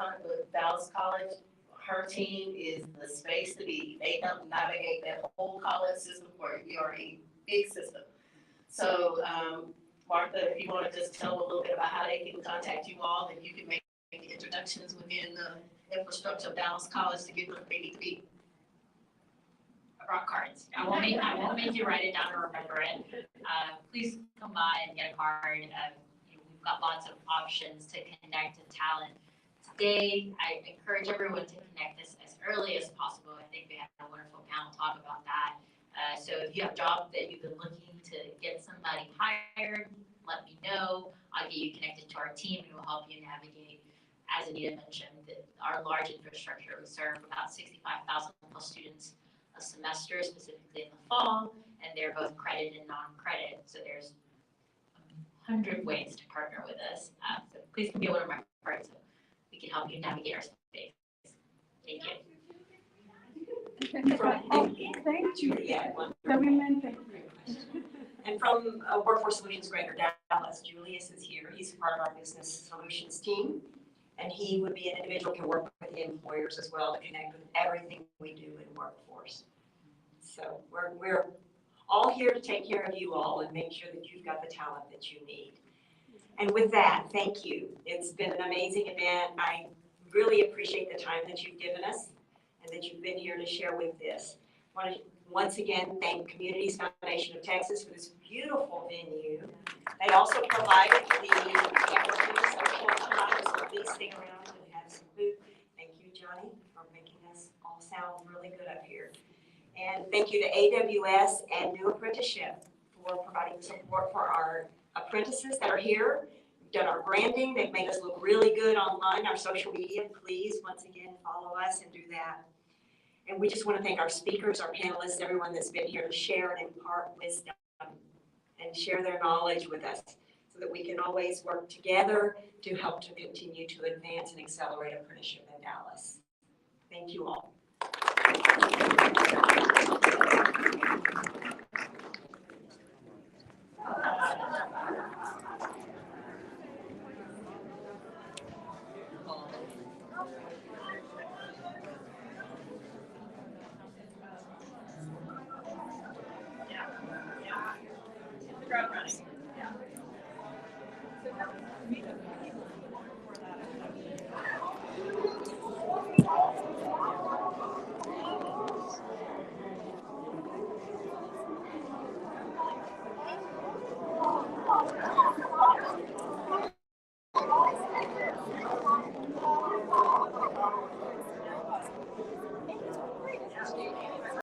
Dallas College, her team is the space to be. They help navigate that whole college system for you. We are a big system. So Martha, if you want to just tell a little bit about how they can contact you all, and you can make introductions within the infrastructure of Dallas College to get where they need to be. Rock cards. I won't make you write it down or remember it. Please come by and get a card. We've got lots of options to connect to talent. Today, I encourage everyone to connect this as early as possible. I think we had a wonderful panel talk about that. So if you have a job that you've been looking to get somebody hired, let me know. I'll get you connected to our team and we'll help you navigate. As Anita mentioned, our large infrastructure, we serve about 65,000 plus students a semester, specifically in the fall, and they're both credit and non-credit. So there's 100 ways to partner with us. So please come be one of my cards so we can help you navigate our space. Thank you. Thank you. And from Workforce Solutions Greater Dallas, Julius is here. He's part of our business solutions team. And he would be an individual who can work with the employers as well to connect with everything we do in workforce. So we're all here to take care of you all and make sure that you've got the talent that you need. And with that, thank you. It's been an amazing event. I really appreciate the time that you've given us and that you've been here to share with this. I want to once again thank Communities Foundation of Texas for this beautiful venue. They also provided the networking social time, so please stick around and have some food. Thank you, Johnny, for making us all sound really good up here. And thank you to AWS and New Apprenticeship for providing support for our apprentices that are here. We've done our branding. They've made us look really good online, our social media. Please, once again, follow us and do that. And we just want to thank our speakers, our panelists, everyone that's been here to share and impart wisdom and share their knowledge with us so that we can always work together to help to continue to advance and accelerate apprenticeship in Dallas. Thank you all.